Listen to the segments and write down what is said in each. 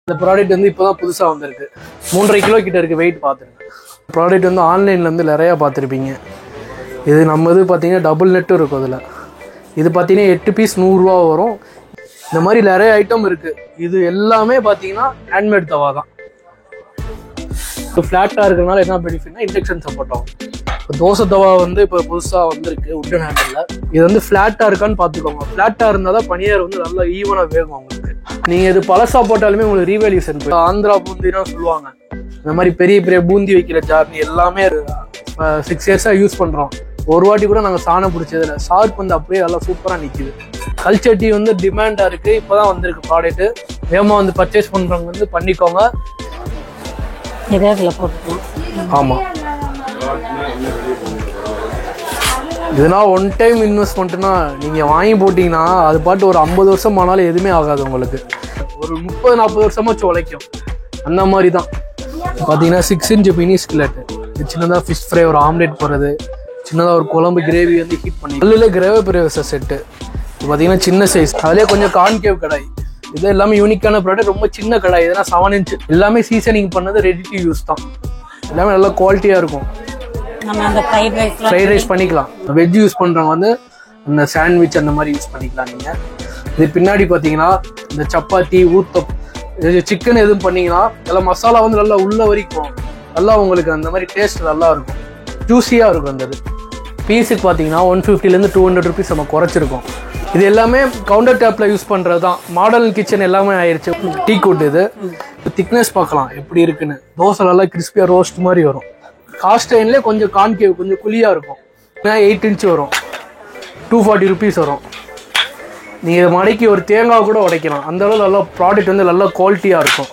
இந்த ப்ராடக்ட் வந்து இப்போ தான் புதுசாக வந்திருக்கு. 3.5 கிலோ கிட்ட இருக்குது வெயிட் பார்த்துருங்க. ப்ராடக்ட் வந்து ஆன்லைனில் வந்து நிறையா பார்த்துருப்பீங்க. இது நம்ம இது பார்த்தீங்கன்னா டபுள் நெட்டும் இருக்கும். அதில் இது பார்த்தீங்கன்னா 8 பீஸ் 100 ரூபா வரும். இந்த மாதிரி நிறைய ஐட்டம் இருக்குது. இது எல்லாமே பார்த்தீங்கன்னா ஹேண்ட்மேட் தவா தான். இப்போ ஃப்ளாட்டாக இருக்கிறனால என்ன பெனிஃபிட்னா இண்டக்ஷன் சப்போர்ட் ஆகும். இப்போ தோசை தவா வந்து இப்போ புதுசாக வந்திருக்கு உட்டன் ஹேண்டில். இது வந்து ஃப்ளாட்டாக இருக்கான்னு பார்த்துக்கோங்க. ஃப்ளாட்டாக இருந்தால் தான் பனியார் வந்து நல்லா ஈவனாக வேகும் உங்களுக்கு. நீங்கள் இது பழசா போட்டாலுமே உங்களுக்கு ரீவேல்யூஷன் போய் ஆந்திரா பூந்தினா சொல்லுவாங்க. இந்த மாதிரி பெரிய பெரிய பூந்தி வைக்கிற ஜார்னி எல்லாமே 6 இயர்ஸாக யூஸ் பண்ணுறோம். ஒரு வாட்டி கூட நாங்கள் சாணம் பிடிச்சதில்ல. ஷார்ப் வந்து அப்படியே நல்லா சூப்பராக நிற்கிது. கல்ச்சட்டி வந்து டிமாண்டாக இருக்குது. இப்போ தான் வந்திருக்கு ப்ராடக்ட்டு. வேகமாக வந்து பர்ச்சேஸ் பண்ணுறவங்க வந்து பண்ணிக்கோங்க. ஆமாம், இதனால் ஒன் டைம் இன்வெஸ்ட்மெண்ட்னா நீங்கள் வாங்கி போட்டிங்கன்னா அது பாட்டு ஒரு 50 வருஷம் ஆனாலும் எதுவுமே ஆகாது. உங்களுக்கு ஒரு 30-40 வருஷமாச்சு உழைக்கும். அந்த மாதிரி தான் பார்த்தீங்கன்னா 6 இன்ச் மினி ஸ்கிலெட்டு. சின்னதாக ஃபிஷ் ஃப்ரை, ஒரு ஆம்லேட் போடுறது, சின்னதாக ஒரு குழம்பு கிரேவி வந்து ஹீட் பண்ணி அதில் கிரேவி பிரேவச செட்டு. இது பார்த்தீங்கன்னா சின்ன சைஸ். அதிலே கொஞ்சம் கான்கேவ் கடாய். இது எல்லாமே யூனிக்கான ப்ராடக்ட். ரொம்ப சின்ன கடாய். இதெல்லாம் 7 இன்ச். எல்லாமே சீசனிங் பண்ணது, ரெடி டு யூஸ் தான். எல்லாமே நல்லா குவாலிட்டியாக இருக்கும். ஃப்ரைட் ரைஸ் பண்ணிக்கலாம். வெஜ் யூஸ் பண்ணுறவங்க வந்து இந்த சாண்ட்விச் அந்த மாதிரி யூஸ் பண்ணிக்கலாம். நீங்கள் இது பின்னாடி பார்த்தீங்கன்னா இந்த சப்பாத்தி ஊத்தம் சிக்கன் எதுவும் பண்ணிங்கன்னா எல்லாம் மசாலா வந்து நல்லா உள்ள வரைக்கும் நல்லா உங்களுக்கு அந்த மாதிரி டேஸ்ட் நல்லா இருக்கும். ஜூஸியாக இருக்கும். அந்த இது பீஸுக்கு பார்த்தீங்கன்னா 150 to 200 ருபீஸ் நம்ம குறைச்சிருக்கோம். இது எல்லாமே கவுண்டர் டாப்பில் யூஸ் பண்ணுறது தான். மாடல் கிச்சன் எல்லாமே ஆயிடுச்சு. டீ கூட். இது திக்னஸ் பார்க்கலாம் எப்படி இருக்குன்னு. தோசை நல்லா கிறிஸ்பியாக ரோஸ்ட் மாதிரி வரும். காஸ்ட் லைன்லேயே கொஞ்சம் கான்கேவ், கொஞ்சம் குழியாக இருக்கும். 8 இன்ச் வரும். 240 ருபீஸ் வரும். நீங்கள் இதை மடக்கி ஒரு தேங்காய் கூட உடைக்கலாம். அந்த அளவு நல்லா ப்ராடக்ட் வந்து நல்லா குவாலிட்டியாக இருக்கும்.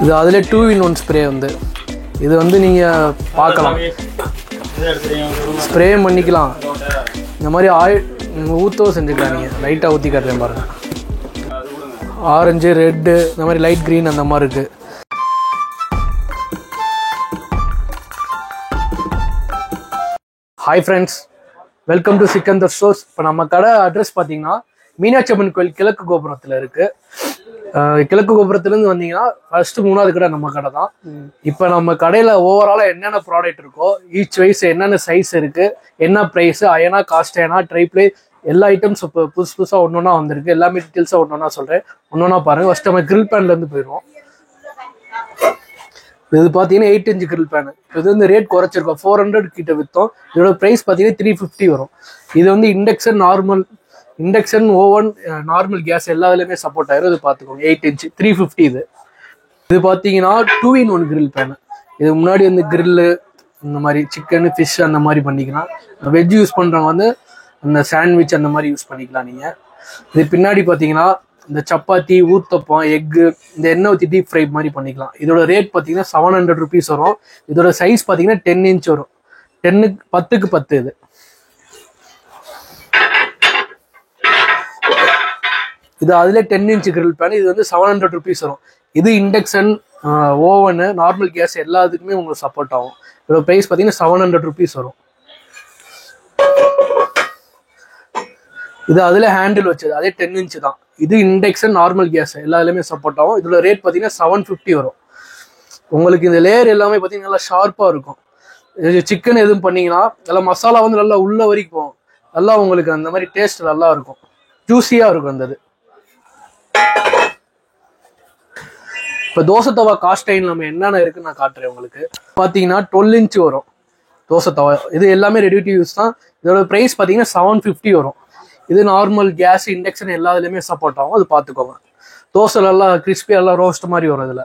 இது அதில் 2-in-1 ஸ்ப்ரே வந்து இது வந்து நீங்கள் பார்க்கலாம். ஸ்ப்ரே பண்ணிக்கலாம். இந்த மாதிரி ஊற்றவும் செஞ்சுக்கலாம். நீங்கள் லைட்டாக ஊற்றி காட்டுறேன் பாருங்கள். ஆரஞ்சு, ரெட்டு, இந்த மாதிரி லைட் க்ரீன் அந்த மாதிரி இருக்குது. Hi friends, welcome to Sikandar stores. இப்போ நம்ம கடை அட்ரஸ் பார்த்தீங்கன்னா மீனாட்சி அம்மன் கோயில் கிழக்கு கோபுரத்தில் இருக்குது. கிழக்கு கோபுரத்துலேருந்து வந்தீங்கன்னா ஃபர்ஸ்ட் 3வது கடை நம்ம கடை தான். இப்போ நம்ம கடையில் ஓவராலாக என்னென்ன ப்ராடக்ட் இருக்கோ, ஈச் வைஸ் என்னென்ன சைஸ் இருக்குது, என்ன ப்ரைஸு, அயனா காஸ்ட் அயனா ட்ரைப்ளே எல்லா ஐட்டம்ஸ் இப்போ புதுசாக ஒன்றா வந்திருக்கு. எல்லாமே டீட்டெயில்ஸாக ஒன்றா சொல்கிறேன். ஒன்றா பாருங்கள். ஃபஸ்ட்டு நம்ம கிரில் பேன்லேருந்து போயிடுவோம். இது பார்த்தீங்கன்னா 8 இன்ச் கிரில் பேனு. இது வந்து ரேட் குறைச்சிருக்கோம். 400 கிட்ட விற்றோம். இதோட ப்ரைஸ் பார்த்தீங்கன்னா 350 வரும். இது வந்து இண்டக்ஷன் ஓவன், நார்மல் கேஸ் எல்லாத்துலேயுமே சப்போர்ட் ஆயிரும். இது பார்த்துக்கோங்க. 8 இன்ச் 350. இது பார்த்தீங்கன்னா 2-in-1 கிரில் பேனு. இது முன்னாடி வந்து கிரில்லு இந்த மாதிரி சிக்கனு, ஃபிஷ் அந்த மாதிரி பண்ணிக்கலாம். வெஜ் யூஸ் பண்ணுறவங்க வந்து இந்த சாண்ட்விச் அந்த மாதிரி யூஸ் பண்ணிக்கலாம். நீங்கள் இது பின்னாடி பார்த்தீங்கன்னா இந்த சப்பாத்தி, ஊத்தப்பம், எக்கு, இந்த எண்ணெய் ஊற்றி டீப் ஃப்ரை மாதிரி பண்ணிக்கலாம். இதோட ரேட் பார்த்தீங்கன்னா 700 ருபீஸ் வரும். இதோட சைஸ் பார்த்தீங்கன்னா 10 இன்ச் வரும். 10க்கு 10. இது அதில் 10 இன்ச் கிரில் பேன். இது வந்து 700 ருபீஸ் வரும். இது இண்டக்ஷன், ஓவனு, நார்மல் கேஸ் எல்லாத்துக்குமே உங்களுக்கு சப்போர்ட் ஆகும். இதோட ப்ரைஸ் பார்த்தீங்கன்னா 700 ருபீஸ் வரும். இது அதில் ஹேண்டில் வச்சது, அதே 10 இன்ச் தான். இது இண்டக்ஷன், நார்மல் கேஸ் எல்லாத்துலேயுமே சப்போர்ட் ஆகும். இதோட ரேட் பார்த்தீங்கன்னா 750 வரும். உங்களுக்கு இந்த லேயர் எல்லாமே பார்த்தீங்கன்னா நல்லா ஷார்ப்பாக இருக்கும். சிக்கன் எதுவும் பண்ணிங்கன்னா எல்லாம் மசாலா வந்து நல்லா உள்ள வரைக்கும் நல்லா உங்களுக்கு அந்த மாதிரி டேஸ்ட் நல்லா இருக்கும். ஜூஸியாக இருக்கும் அந்த இது. இப்போ தோசை தவா காஸ்ட் லைன் நம்ம என்னென்ன இருக்குன்னு நான் காட்டுறேன் உங்களுக்கு. பார்த்தீங்கன்னா 12 இன்ச் வரும் தோசை தவா. இது எல்லாமே ரெடி டு யூஸ் தான். இதோட ப்ரைஸ் பார்த்தீங்கன்னா 750 வரும். இது நார்மல் கேஸ், இண்டக்ஷன் எல்லாத்துலேயுமே சப்போர்ட் ஆகும். அது பார்த்துக்கோங்க. தோசை நல்லா கிறிஸ்பியாக நல்லா ரோஸ்ட் மாதிரி வரும். இதில்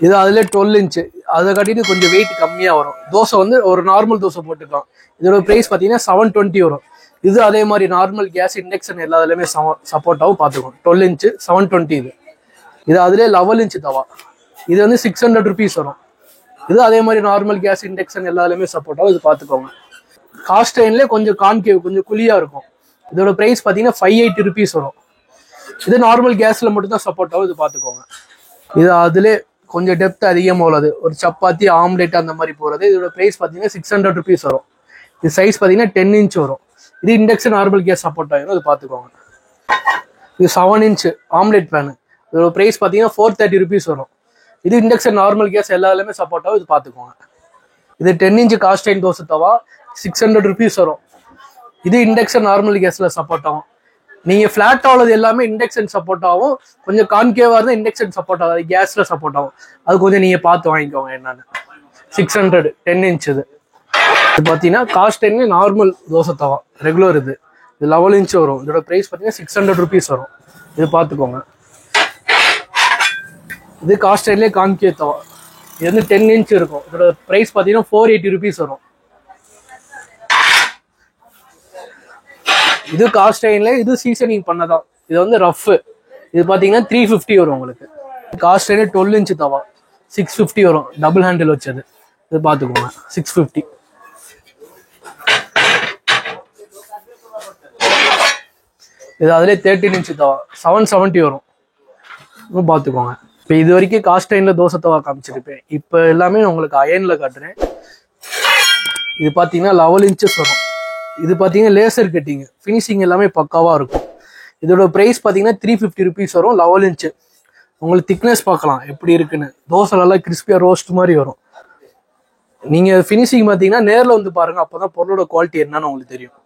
இது அதில் 12 இன்ச்சு. அதை காட்டிட்டு கொஞ்சம் வெயிட் கம்மியாக வரும். தோசை வந்து ஒரு நார்மல் தோசை போட்டுக்கலாம். இதோட ப்ரைஸ் பார்த்தீங்கன்னா 720 வரும். இது அதே மாதிரி நார்மல் கேஸ், இண்டக்ஷன் எல்லாத்துலேயுமே சப்போர்ட் ஆகும். பார்த்துக்கோங்க. 12 இன்ச்சு 720. இது அதிலே 11 இன்ச்சு தவா. இது வந்து 600 ருபீஸ் வரும். இது அதே மாதிரி நார்மல் கேஸ், இண்டக்ஷன் எல்லாத்துலேயுமே சப்போர்ட் ஆகும். இது பார்த்துக்கோங்க. காஸ்ட் லைன்லேயே கொஞ்சம் கான்கேவ், கொஞ்சம் குழியாக இருக்கும். இதோட ப்ரைஸ் பார்த்தீங்கன்னா 580 ருபீஸ் வரும். இது நார்மல் கேஸில் மட்டும்தான் சப்போர்ட் ஆகும். இது பார்த்துக்கோங்க. இது அதிலே கொஞ்சம் டெப்த் அதிகமாக உள்ளது. ஒரு சப்பாத்தி, ஆம்லேட் அந்த மாதிரி போகிறது. இதோட ப்ரைஸ் பார்த்தீங்கன்னா 600 ருபீஸ் வரும். இது சைஸ் பார்த்தீங்கன்னா 10 இன்ச் வரும். இது இண்டக்ஷன், நார்மல் கேஸ் சப்போர்ட் ஆகிடும். இது பார்த்துக்கோங்க. இது 7 இன்ச் ஆம்லெட் பேனு. இதோட ப்ரைஸ் பார்த்தீங்கன்னா 430 rupees வரும். இது இண்டக்ஷன் நார்மல் கேஸ் எல்லாருமே சப்போர்ட் ஆகும். இது பார்த்துக்கோங்க. இது 10 இன்ச் காஸ்ட் அயர்ன் தோசை தவா 600 rupees வரும். இது இண்டக்ஷன் நார்மல் கேஸில் சப்போர்ட் ஆகும். நீங்கள் ஃப்ளாட் ஆகுது எல்லாமே இண்டக்ஷன் சப்போர்ட் ஆகும். கொஞ்சம் கான்கேவாக இருந்தால் இண்டக்ஷன் சப்போர்ட் ஆகாது, கேஸில் சப்போர்ட் ஆகும். அது கொஞ்சம் நீங்கள் பார்த்து வாங்கிக்கோங்க என்னன்னு. 600 10 இன்ச் இது பார்த்தீங்கன்னா காஸ்ட் அயர்ன் நார்மல் தோசை தவா ரெகுலர். இது 11 இன்ச் வரும். இதோட ப்ரைஸ் பார்த்தீங்கன்னா 600 rupees வரும். இது பார்த்துக்கோங்க. இது காஸ்ட் அயர்ன்லேயே கான்கேவ் தவா. இது வந்து 10 இன்ச் இருக்கும். இதோட ப்ரைஸ் பார்த்தீங்கன்னா 480 rupees வரும். இது காஸ்ட் அயர்ன்ல, இது சீசனிங் பண்ணதான். இது வந்து ரஃப். இது பார்த்தீங்கன்னா 350 வரும் உங்களுக்கு. காஸ்ட் அயர்ன் 12 இன்ச் தவா 650 வரும். டபுள் ஹேண்டில் வச்சது. இது பார்த்துக்கோங்க 650. இது அதிலே 13 இன்ச் தவா 770 வரும். பார்த்துக்கோங்க. இப்போ இது வரைக்கும் காஸ்ட் அயர்ன்ல தோசை தவா காமிச்சிருப்பேன். இப்போ எல்லாமே உங்களுக்கு அயர்ன்ல காட்டுறேன். இது பார்த்தீங்கன்னா 11 inches வரும். இது பார்த்தீங்கன்னா லேசர் கட்டிங் ஃபினிஷிங் எல்லாமே பக்காவாக இருக்கும். இதோட ப்ரைஸ் பார்த்தீங்கன்னா 350 rupees வரும். 11 inch. உங்களுக்கு திக்னஸ் பார்க்கலாம் எப்படி இருக்குன்னு. தோசை நல்லா கிறிஸ்பியாக ரோஸ்ட் மாதிரி வரும். நீங்கள் ஃபினிஷிங் பார்த்தீங்கன்னா நேரில் வந்து பாருங்கள். அப்போ தான் பொருளோட குவாலிட்டி என்னன்னு உங்களுக்கு தெரியும்.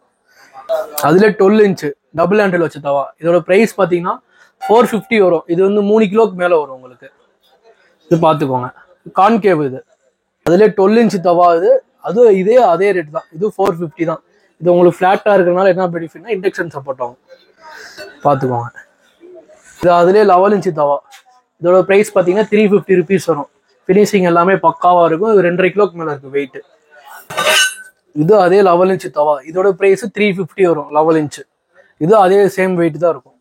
அதில் 12 inch டபுள் ஹேண்டில் வச்ச தவா. இதோட ப்ரைஸ் பார்த்தீங்கன்னா 450 வரும். இது வந்து 3 கிலோக்கு மேலே வரும் உங்களுக்கு. இது பார்த்துக்கோங்க. கான்கேவ் இது. அதில் 12 inch தவா. இது அதே ரேட் தான். இது 450 தான். இது உங்களுக்கு ஃப்ளாட்டாக இருக்கிறதுனால என்ன பெனிஃபிட்னா இண்டக்ஷன் சப்போர்ட் ஆகும். பார்த்துக்கோங்க. இது அதிலே 11 inch தவா. இதோட ப்ரைஸ் பார்த்தீங்கன்னா 350 rupees வரும். ஃபினிஷிங் எல்லாமே பக்காவாக இருக்கும். இது 2.5 கிலோக்கு மேலே இருக்குது வெயிட். இது அதே 11 inch தவா. இதோட ப்ரைஸ் 350 வரும். 11 inch. இது அதே சேம் வெயிட் தான் இருக்கும்.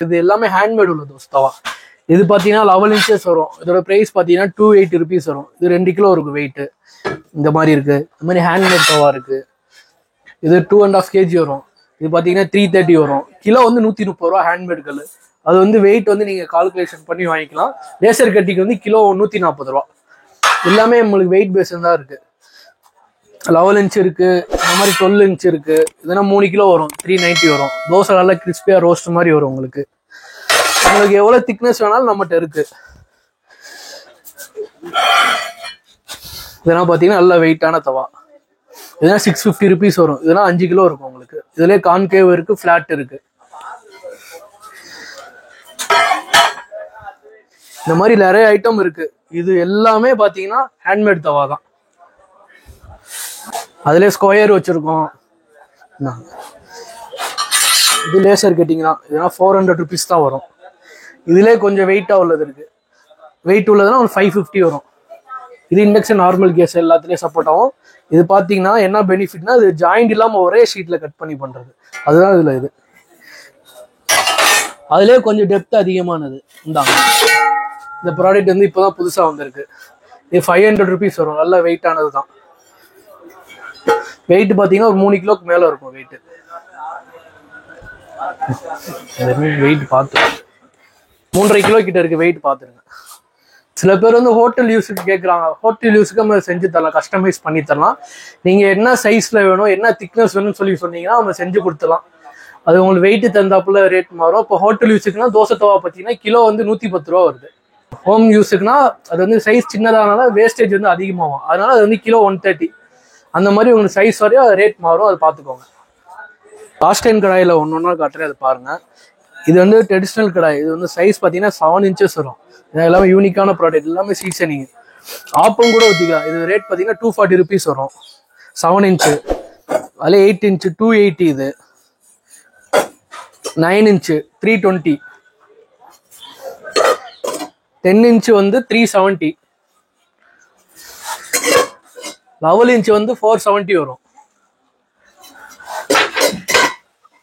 இது எல்லாமே ஹேண்ட்மேட் உள்ள தோசை தவா. இது பார்த்தீங்கன்னா 11 inches வரும். இதோட ப்ரைஸ் பார்த்தீங்கன்னா 280 rupees வரும். இது 2 கிலோ இருக்கும் வெயிட்டு. இந்த மாதிரி இருக்கு. இந்த மாதிரி ஹேண்ட்மேட் தவா இருக்கு. இது 2.5 kg வரும். இது பார்த்தீங்கன்னா 330 வரும். கிலோ வந்து 130 ரூபா ஹேண்ட்மேட் கல். அது வந்து வெயிட் வந்து நீங்கள் கால்குலேஷன் பண்ணி வாங்கிக்கலாம். லேசர் கட்டிக்கு வந்து கிலோ 140 ரூபா. எல்லாமே நம்மளுக்கு வெயிட் பேஸ் தான் இருக்கு. 11 inch இருக்கு. இந்த மாதிரி 12 inch இருக்கு. இதெல்லாம் 3 கிலோ வரும். 390 வரும். தோசை நல்லா கிறிஸ்பியா ரோஸ்ட் மாதிரி வரும் உங்களுக்கு. உங்களுக்கு எவ்வளவு திக்னஸ் வேணாலும் நம்மகிட்ட இருக்கு. இதெல்லாம் பார்த்தீங்கன்னா நல்ல வெயிட்டான தவா. இதெல்லாம் 650 rupees வரும். இதெல்லாம் 5 கிலோ இருக்கும் உங்களுக்கு. இதுல கான்கேவ் இருக்கு, ஃபிளாட் இருக்கு. இந்த மாதிரி நிறைய ஐட்டம் இருக்கு. இது எல்லாமே பார்த்தீங்கன்னா ஹேண்ட்மேட் தவா தான். அதுல ஸ்கொயர் வச்சிருக்கோம். இது லேசர் கட்டிங் தான். இதெல்லாம் 400 rupees தான் வரும். இதுல கொஞ்சம் வெயிட்டா உள்ளது இருக்கு. வெயிட் உள்ளதுன்னா ஒரு 550 வரும். இது இண்டக்ஷன் நார்மல் கேஸ் எல்லாத்துலயும் சப்போர்ட் ஆகும். இது பாத்தீங்கன்னா என்ன பெனிஃபிட்னா இது ஜாயிண்ட் இல்லாம ஒரே ஷீட்ல கட் பண்ணி பண்றது. அதுதான் இதுல இது. அதுலயே கொஞ்சம் டெப்த் அதிகமானது. இந்த ப்ராடக்ட் வந்து இப்பதான் புதுசா வந்திருக்கு. இது 500 rupees வரும். நல்ல வெயிட்டானது தான். வெயிட் பார்த்தீங்கன்னா ஒரு 3 கிலோக்கு மேலே இருக்கும் வெயிட். வெயிட் பார்த்து 3.5 கிலோ கிட்ட இருக்கு வெயிட் பார்த்துருங்க. சில பேர் வந்து ஹோட்டல் யூஸுக்கு கேட்குறாங்க. ஹோட்டல் யூஸுக்கு நம்ம செஞ்சு தரலாம், கஸ்டமைஸ் பண்ணி தரலாம். நீங்கள் என்ன சைஸில் வேணும், என்ன திக்னஸ் வேணும்னு சொல்லி சொன்னீங்கன்னா நம்ம செஞ்சு கொடுத்துலாம். அது உங்களுக்கு வெயிட் தந்தாப்புல ரேட் மாறும். இப்போ ஹோட்டல் யூஸுக்குன்னா தோசை தவா பார்த்தீங்கன்னா கிலோ வந்து 110 ரூபா வருது. ஹோம் யூஸுக்குன்னா அது வந்து சைஸ் சின்னதானால வேஸ்டேஜ் வந்து அதிகமாகும். அதனால அது வந்து கிலோ 130. அந்த மாதிரி உங்களுக்கு சைஸ் வரையும் ரேட் மாறும். அதை பார்த்துக்கோங்க. காஸ்ட் அயர்ன் கடாயில் ஒன்றா காட்டுறேன். அதை பாருங்க. இது வந்து ட்ரெடிஷ்னல் கடாய். இது வந்து சைஸ் பார்த்தீங்கன்னா 7 inches வரும். இது எல்லாமே யூனிக்கான ப்ராடக்ட். எல்லாமே சீசனிங். ஆப்பம் கூட ஊற்றிக்கலாம். இது ரேட் பார்த்தீங்கன்னா 240 rupees வரும். 7 inch. அதில் 8 inch 280. இது 9 inch 320. 10 inch வந்து 370. 11 inch வந்து 470 வரும்.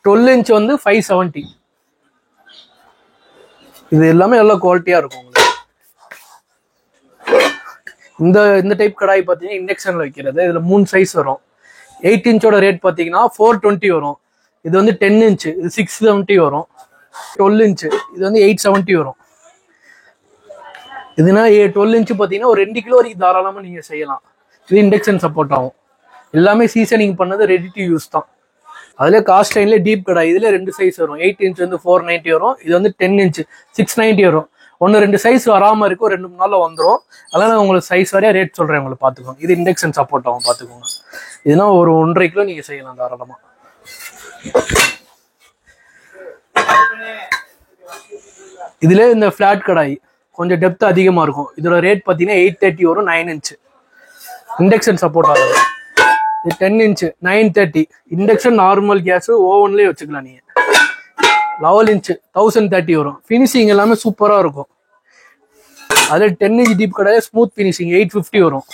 12 inch வந்து 570. இது எல்லாமே நல்ல குவாலிட்டியா இருக்கும் உங்களுக்கு. இந்த டைப் கடாய் பார்த்தீங்கன்னா இண்டக்ஷன்ல வைக்கிறது. இதுல 3 சைஸ் வரும். 8 inchோட ரேட் பார்த்தீங்கன்னா 420 வரும். இது வந்து 10 inch. இது 670 வரும். 12 inch. இது வந்து 870 வரும். இதுனா 12 inch பார்த்தீங்கன்னா ஒரு 2 கிலோ வரைக்கும் தாராளமாக நீங்க செய்யலாம். இது இண்டக்ஷன் சப்போர்ட் ஆகும். எல்லாமே சீசனிங் பண்ணது ரெடி டு யூஸ் தான். அதுலேயே காஸ்ட் லைன்லேயே டீப் கடாய். இதில் 2 சைஸ் வரும். 8 இன்ச் வந்து 490 வரும். இது வந்து 10 இன்ச் 690 வரும். 1-2 சைஸ் வராமல் இருக்கும். 2-3 நாளில் வந்துடும். அதெல்லாம் நான் உங்களுக்கு சைஸ் வரையா ரேட் சொல்கிறேன், உங்களுக்கு பார்த்துக்கோங்க. இது இண்டக்ஷன் சப்போர்ட் ஆகும், பார்த்துக்கோங்க. இதுனா ஒரு 1.5 கிலோ நீங்கள் செய்யலாம் தாராளமாக. இதுல இந்த ஃபிளாட் கடாய் கொஞ்சம் டெப்த் அதிகமாக இருக்கும். இதோட ரேட் பார்த்தீங்கன்னா 830 வரும். 9 இன்ச் இண்டக்ஷன் சப்போர்ட் ஆகுது. இது 10 இன்ச் 930. இண்டக்ஷன் நார்மல் கேஸ் ஓவன்லேயே வச்சுக்கலாம் நீங்கள். 11 இன்ச் 1030 வரும். ஃபினிஷிங் எல்லாமே சூப்பராக இருக்கும். அதில் 10 இன்ச் டீப் கடாய் ஸ்மூத் ஃபினிஷிங் 850 வரும்.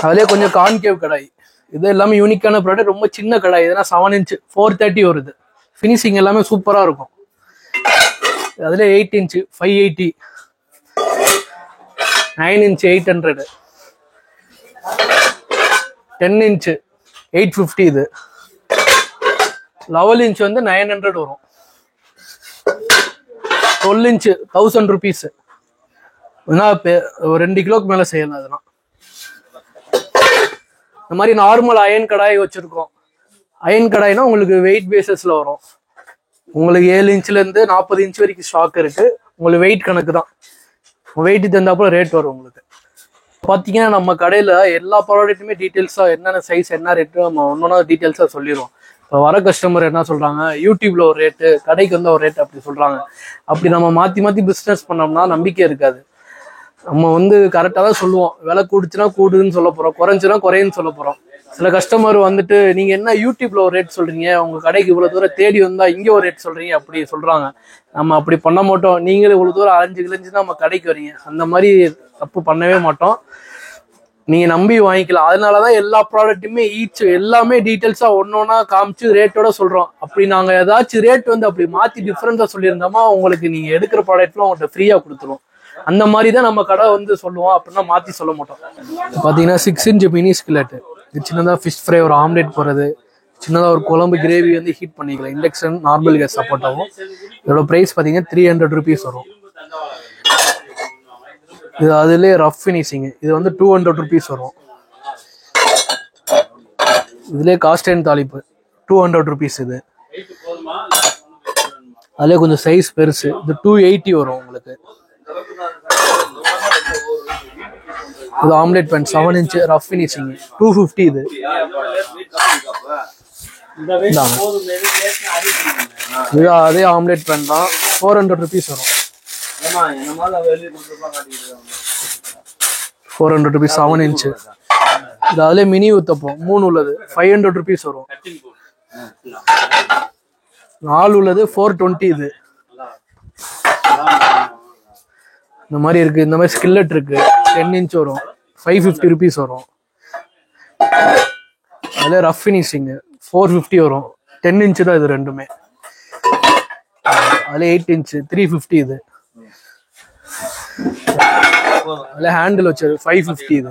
அதிலே கொஞ்சம் கான்கேவ் கடாய். இது எல்லாமே யூனிக்கான ப்ராடக்ட். ரொம்ப சின்ன கடாய். இதெல்லாம் 7 இன்ச் 430 வருது. ஃபினிஷிங் எல்லாமே சூப்பராக இருக்கும். அதில் 8 இன்ச் 580, 9 இன்ச் 800, 10 இன்ச் 850. இது 11 இன்ச் வந்து 900 வரும். 12 இன்ச் 1000 rupees. 2 கிலோக்கு மேலே செய்யலாம். அதெல்லாம் இந்த மாதிரி நார்மல் அயன் கடாய் வச்சுருக்கோம். அயன் கடாய்னா உங்களுக்கு வெயிட் பேசஸில் வரும். உங்களுக்கு 7 இன்ச்லேருந்து 40 இன்ச் வரைக்கும் ஸ்டாக் இருக்குது. உங்களுக்கு வெயிட் கணக்கு தான். வெயிட்டு தந்தாப்புல ரேட் வரும். உங்களுக்கு பார்த்தீங்கன்னா நம்ம கடையில் எல்லா ப்ராடக்ட்டுமே டீட்டெயில்ஸாக என்னென்ன சைஸ் என்ன ரேட்டு நம்ம ஒன்றொன்னா டீட்டெயில்ஸாக சொல்லிடுவோம். இப்போ வர கஸ்டமர் என்ன சொல்கிறாங்க, யூடியூப்பில் ஒரு ரேட்டு, கடைக்கு வந்து ஒரு ரேட்டு அப்படி சொல்கிறாங்க. அப்படி நம்ம மாற்றி மாற்றி பிஸ்னஸ் பண்ணோம்னா நம்பிக்கை இருக்காது. நம்ம வந்து கரெக்டாக தான் சொல்லுவோம். விலை கூடுச்சுன்னா கூடுதுன்னு சொல்ல போகிறோம், குறைஞ்சுன்னா குறையுன்னு சொல்ல போகிறோம். சில கஸ்டமர் வந்துட்டு நீங்கள் என்ன யூடியூப்ல ஒரு ரேட் சொல்கிறீங்க, உங்கள் கடைக்கு இவ்வளோ தூரம் தேடி வந்தால் இங்கே ஒரு ரேட் சொல்கிறீங்க அப்படி சொல்கிறாங்க. நம்ம அப்படி பண்ண மாட்டோம். நீங்களும் இவ்வளோ தூரம் அலைஞ்சு கிழிஞ்சு தான் நம்ம கடைக்கு வரீங்க. அந்த மாதிரி தப்பு பண்ணவே மாட்டோம். நீங்கள் நம்பி வாங்கிக்கலாம். அதனால தான் எல்லா ப்ராடக்ட்டுமே எல்லாமே டீட்டெயில்ஸாக ஒன்றா காமிச்சு ரேட்டோட சொல்கிறோம். அப்படி நாங்கள் ஏதாச்சும் ரேட் வந்து அப்படி மாற்றி டிஃப்ரெண்ட்டாக சொல்லியிருந்தோமா உங்களுக்கு நீங்கள் எடுக்கிற ப்ராடக்ட்லாம் உங்கள்கிட்ட ஃப்ரீயாக கொடுத்துருவோம். அந்த மாதிரி தான் நம்ம கடை வந்து சொல்லுவோம். அப்படின்னா மாற்றி சொல்ல மாட்டோம். பார்த்தீங்கன்னா 6 இன்ச் மினி ஸ்கில்லெட்டு. இது சின்னதாக ஃபிஷ் ஃப்ரை, ஒரு ஆம்லேட் போடுறது, சின்னதாக ஒரு குழம்பு கிரேவி வந்து ஹீட் பண்ணிக்கலாம். இண்டக்ஷன் நார்மல் கேஸ் சப்போர்ட் ஆகும். இதோட ப்ரைஸ் பார்த்தீங்கன்னா 300 rupees வரும். இது அதுலேயே ரஃப் ஃபினிஷிங். இது வந்து 200 rupees வரும். இதுலேயே காஸ்ட் அண்ட் தாளிப்பு 200 rupees. இது அதுலேயே கொஞ்சம் சைஸ் பெருசு. இது 280 வரும் உங்களுக்கு. இது omelette pan 7 inch rough finishing 250. இது அதே ஆம்லேட் பேன் தான் 400 rupees வரும். 400 rupees 7 இன்ச். இது அதுல மினி ஊத்தப்போம் 3 உள்ளது 500 rupees வரும். 4 உள்ளது 420. இது இந்த மாதிரி இருக்கு. இந்த மாதிரி ஸ்கில்லட் இருக்கு 10 இன்ச் வரும் 550 rupees வரும். அதில் ரஃப் ஃபினிஷிங் 450 வரும். 10 இன்ச் தான் இது ரெண்டுமே. அதில் 8 இன்ச் 350. இது அதில் ஹேண்டில் வச்சது 550. இது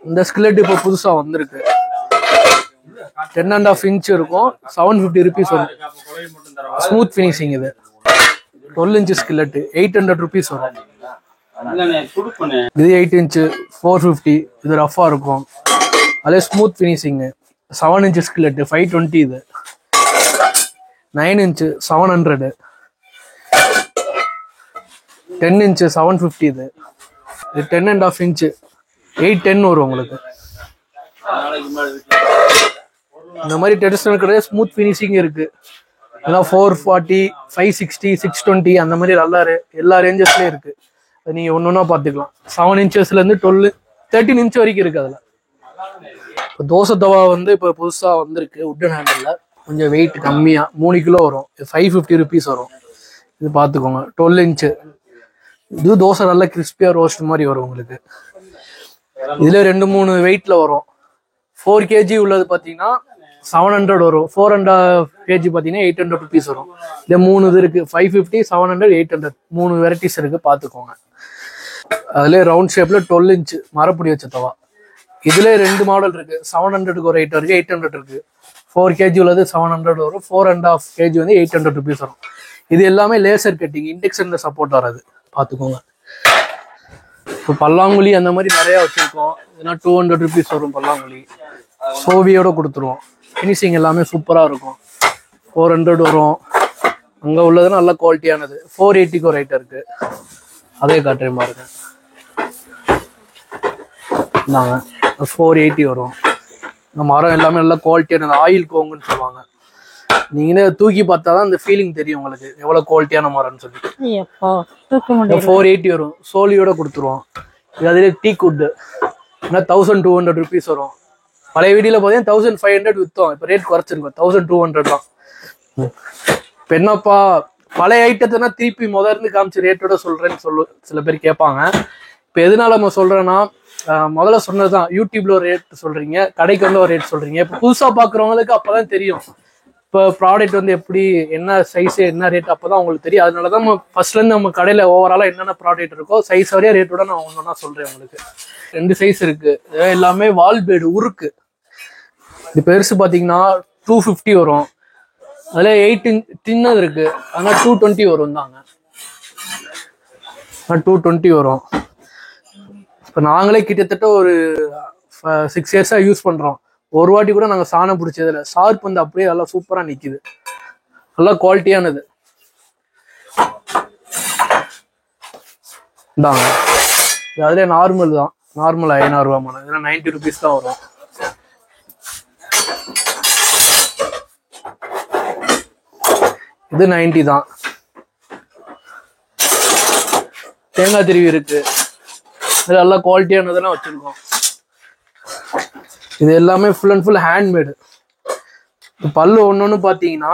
இந்த ஸ்கில்லட் இப்போ புதுசாக வந்திருக்கு. 10.5 inch இருக்கும் 750 rupees வரும். Smooth finishing. இது 12 inch ஸ்கில்லட் 800 rupees வரும். இது 8 inch 450. இது ரஃபா இருக்கும். அதே ஸ்மூத் ஃபினிஷிங் 7 inch ஸ்கில்லட் 520. இது 9 inch 700. 10 inch 750. இது 10.5 inch 810 வரும் உங்களுக்கு. இந்த மாதிரி ட்ரெடிஷனல் கிடையாது. ஸ்மூத் ஃபினிஷிங் இருக்கு. 440, 560, 620 அந்த மாதிரி நல்லா எல்லா ரேஞ்சஸ்லயும் இருக்கு. நீங்க ஒன்னொன்னா பாத்துக்கலாம். 7 inchesல இருந்து 13 inch வரைக்கும் இருக்கு. அதுல இப்போ தோசை தவா வந்து இப்போ புதுசா வந்திருக்கு. உட்டன் ஹேண்டில் கொஞ்சம் வெயிட் கம்மியா 3 கிலோ வரும். 550 rupees வரும். இது பாத்துக்கோங்க. 12 inch. இது தோசை நல்லா கிறிஸ்பியா ரோஸ்ட் மாதிரி வரும் உங்களுக்கு. இதுல 2-3 வெயிட்ல வரும். 4 kg உள்ளது பாத்தீங்கன்னா 700 வரும். 4.5 kg பாத்தீங்கன்னா 800 rupees வரும். இதுல 3 இது இருக்கு. 550, 700, 800 3 வெரைட்டிஸ் இருக்கு. பாத்துக்கோங்க. அதுல ரவுண்ட் ஷேப்ல 12 inch மரப்பொடி வச்ச தவா. இதுல 2 மாடல் இருக்கு. 700க்கு ஒரு ரேட் இருக்கு, 800 இருக்கு. 4 kg உள்ளது 700 வரும். 4.5 kg வந்து 800 rupees வரும். இது எல்லாமே லேசர் கட்டிங் இண்டக்ஷன்ல சப்போர்ட் வராது. பாத்துக்கோங்க. இப்போ பல்லாங்குழி அந்த மாதிரி நிறையா வச்சுருக்கோம். ஏன்னா 200 rupees வரும் பல்லாங்குழி. சோவியோட கொடுத்துருவோம். ஃபினிஷிங் எல்லாமே சூப்பராக இருக்கும். 400 வரும். அங்கே உள்ளது நல்ல குவாலிட்டியானது. 480 ஒரு ஐட்டம் இருக்குது. அதே காட்டுறேன் பாருங்க. இந்தாங்க 480 வரும். இந்த மரம் எல்லாமே நல்ல குவாலிட்டியானது. ஆயில் கோங்குன்னு சொல்லுவாங்க. நீங்களே தூக்கி பார்த்தா தான் அந்த ஃபீலிங் தெரியும் உங்களுக்கு எவ்வளோ குவாலிட்டியான மரம்னு சொல்லி. 480 வரும். சோலியோட கொடுத்துருவோம். இது அதிலே டீக் வுட்டு. ஏன்னா 1200 rupees வரும். பழைய வீடியோவில் பார்த்தீங்கன்னா 1500 விற்றோம். இப்போ ரேட் குறைச்சிருக்கோம். 1200 தான். இப்போ என்னப்பா பழைய ஐட்டத்தைனா திருப்பி முதல்ல காமிச்சு ரேட்டோட சொல்கிறேன்னு சில பேர் கேட்பாங்க. இப்போ எதனால நம்ம சொல்கிறேன்னா, முதல்ல சொன்னது தான் யூடியூப்ல ஒரு ரேட் சொல்கிறீங்க, கடைக்கு வந்து ஒரு ரேட் சொல்கிறீங்க. இப்போ புதுசாக பார்க்குறவங்களுக்கு அப்போ தான் தெரியும் இப்போ ப்ராடக்ட் வந்து எப்படி, என்ன சைஸு, என்ன ரேட், அப்போ தான் உங்களுக்கு தெரியும். அதனால தான் நம்ம ஃபர்ஸ்ட்லேருந்து நம்ம கடையில் ஓவராலாக என்னென்ன ப்ராடக்ட் இருக்கோ சைஸ் வரையா ரேட்டோட நான் ஒன்று சொல்கிறேன் உங்களுக்கு. 2 சைஸ் இருக்குது. எல்லாமே வால் பேடு உருக்கு. இது பெருசு பார்த்தீங்கன்னா 250 வரும். அதில் 8 inch சின்னது இருக்குது. அதனால் 220 வரும் தாங்க. 220 வரும். இப்போ நாங்களே கிட்டத்தட்ட ஒரு 6 years யூஸ் பண்ணுறோம். ஒரு வாட்டி கூட நாங்கள் சாணம் பிடிச்சதில்ல. ஷார்ப் வந்து அப்படியே நல்லா சூப்பராக நிற்கிது. நல்லா குவாலிட்டியானது. இந்தாங்க அதிலே நார்மல் தான். நார்மல் 500 ரூபா மேடம். இதெல்லாம் 90 rupees தான் வரும். இது 90 தான். தேங்காய் திருவி இருக்கு. இது நல்லா குவாலிட்டியானதெல்லாம் வச்சிருக்கோம். இது எல்லாமே ஃபுல் அண்ட் ஃபுல் ஹேண்ட்மேடு. பல்லு ஒன்று பார்த்தீங்கன்னா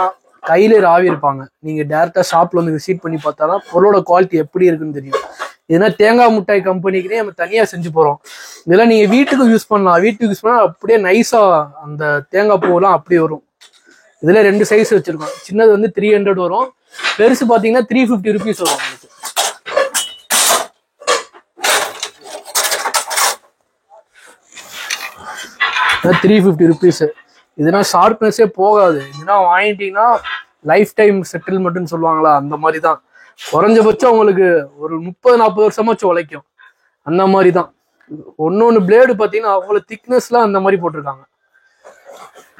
கையிலே ராவி இருப்பாங்க. நீங்கள் டேரெக்டாக ஷாப்பில் வந்து விசிட் பண்ணி பார்த்தா தான் பொருளோட குவாலிட்டி எப்படி இருக்குன்னு தெரியும். ஏன்னா தேங்காய் மிட்டாய் கம்பெனிக்குனே நம்ம தனியாக செஞ்சு போகிறோம். இதெல்லாம் நீங்கள் வீட்டுக்கு யூஸ் பண்ணலாம். வீட்டுக்கு யூஸ் பண்ணால் அப்படியே நைஸாக அந்த தேங்காய் பூவெல்லாம் அப்படி வரும். இதில் 2 சைஸ் வச்சுருக்கோம். சின்னது வந்து 300 வரும். பெருசு பார்த்தீங்கன்னா 350 rupees வரும் உங்களுக்கு. ₹350. இதுனா ஷார்ப்னஸே போகாது. இதுனா வாங்கிட்டீங்கன்னா லைஃப் டைம் செட்டில்மெண்ட்னு சொல்லுவாங்களா, அந்த மாதிரி தான். குறைஞ்சபட்சம் உங்களுக்கு ஒரு 30-40 வருஷமாச்சும் உழைக்கும். அந்த மாதிரி தான். ஒன்று பிளேடு பார்த்தீங்கன்னா அவ்வளோ திக்னஸ்லாம் அந்த மாதிரி போட்டிருக்காங்க.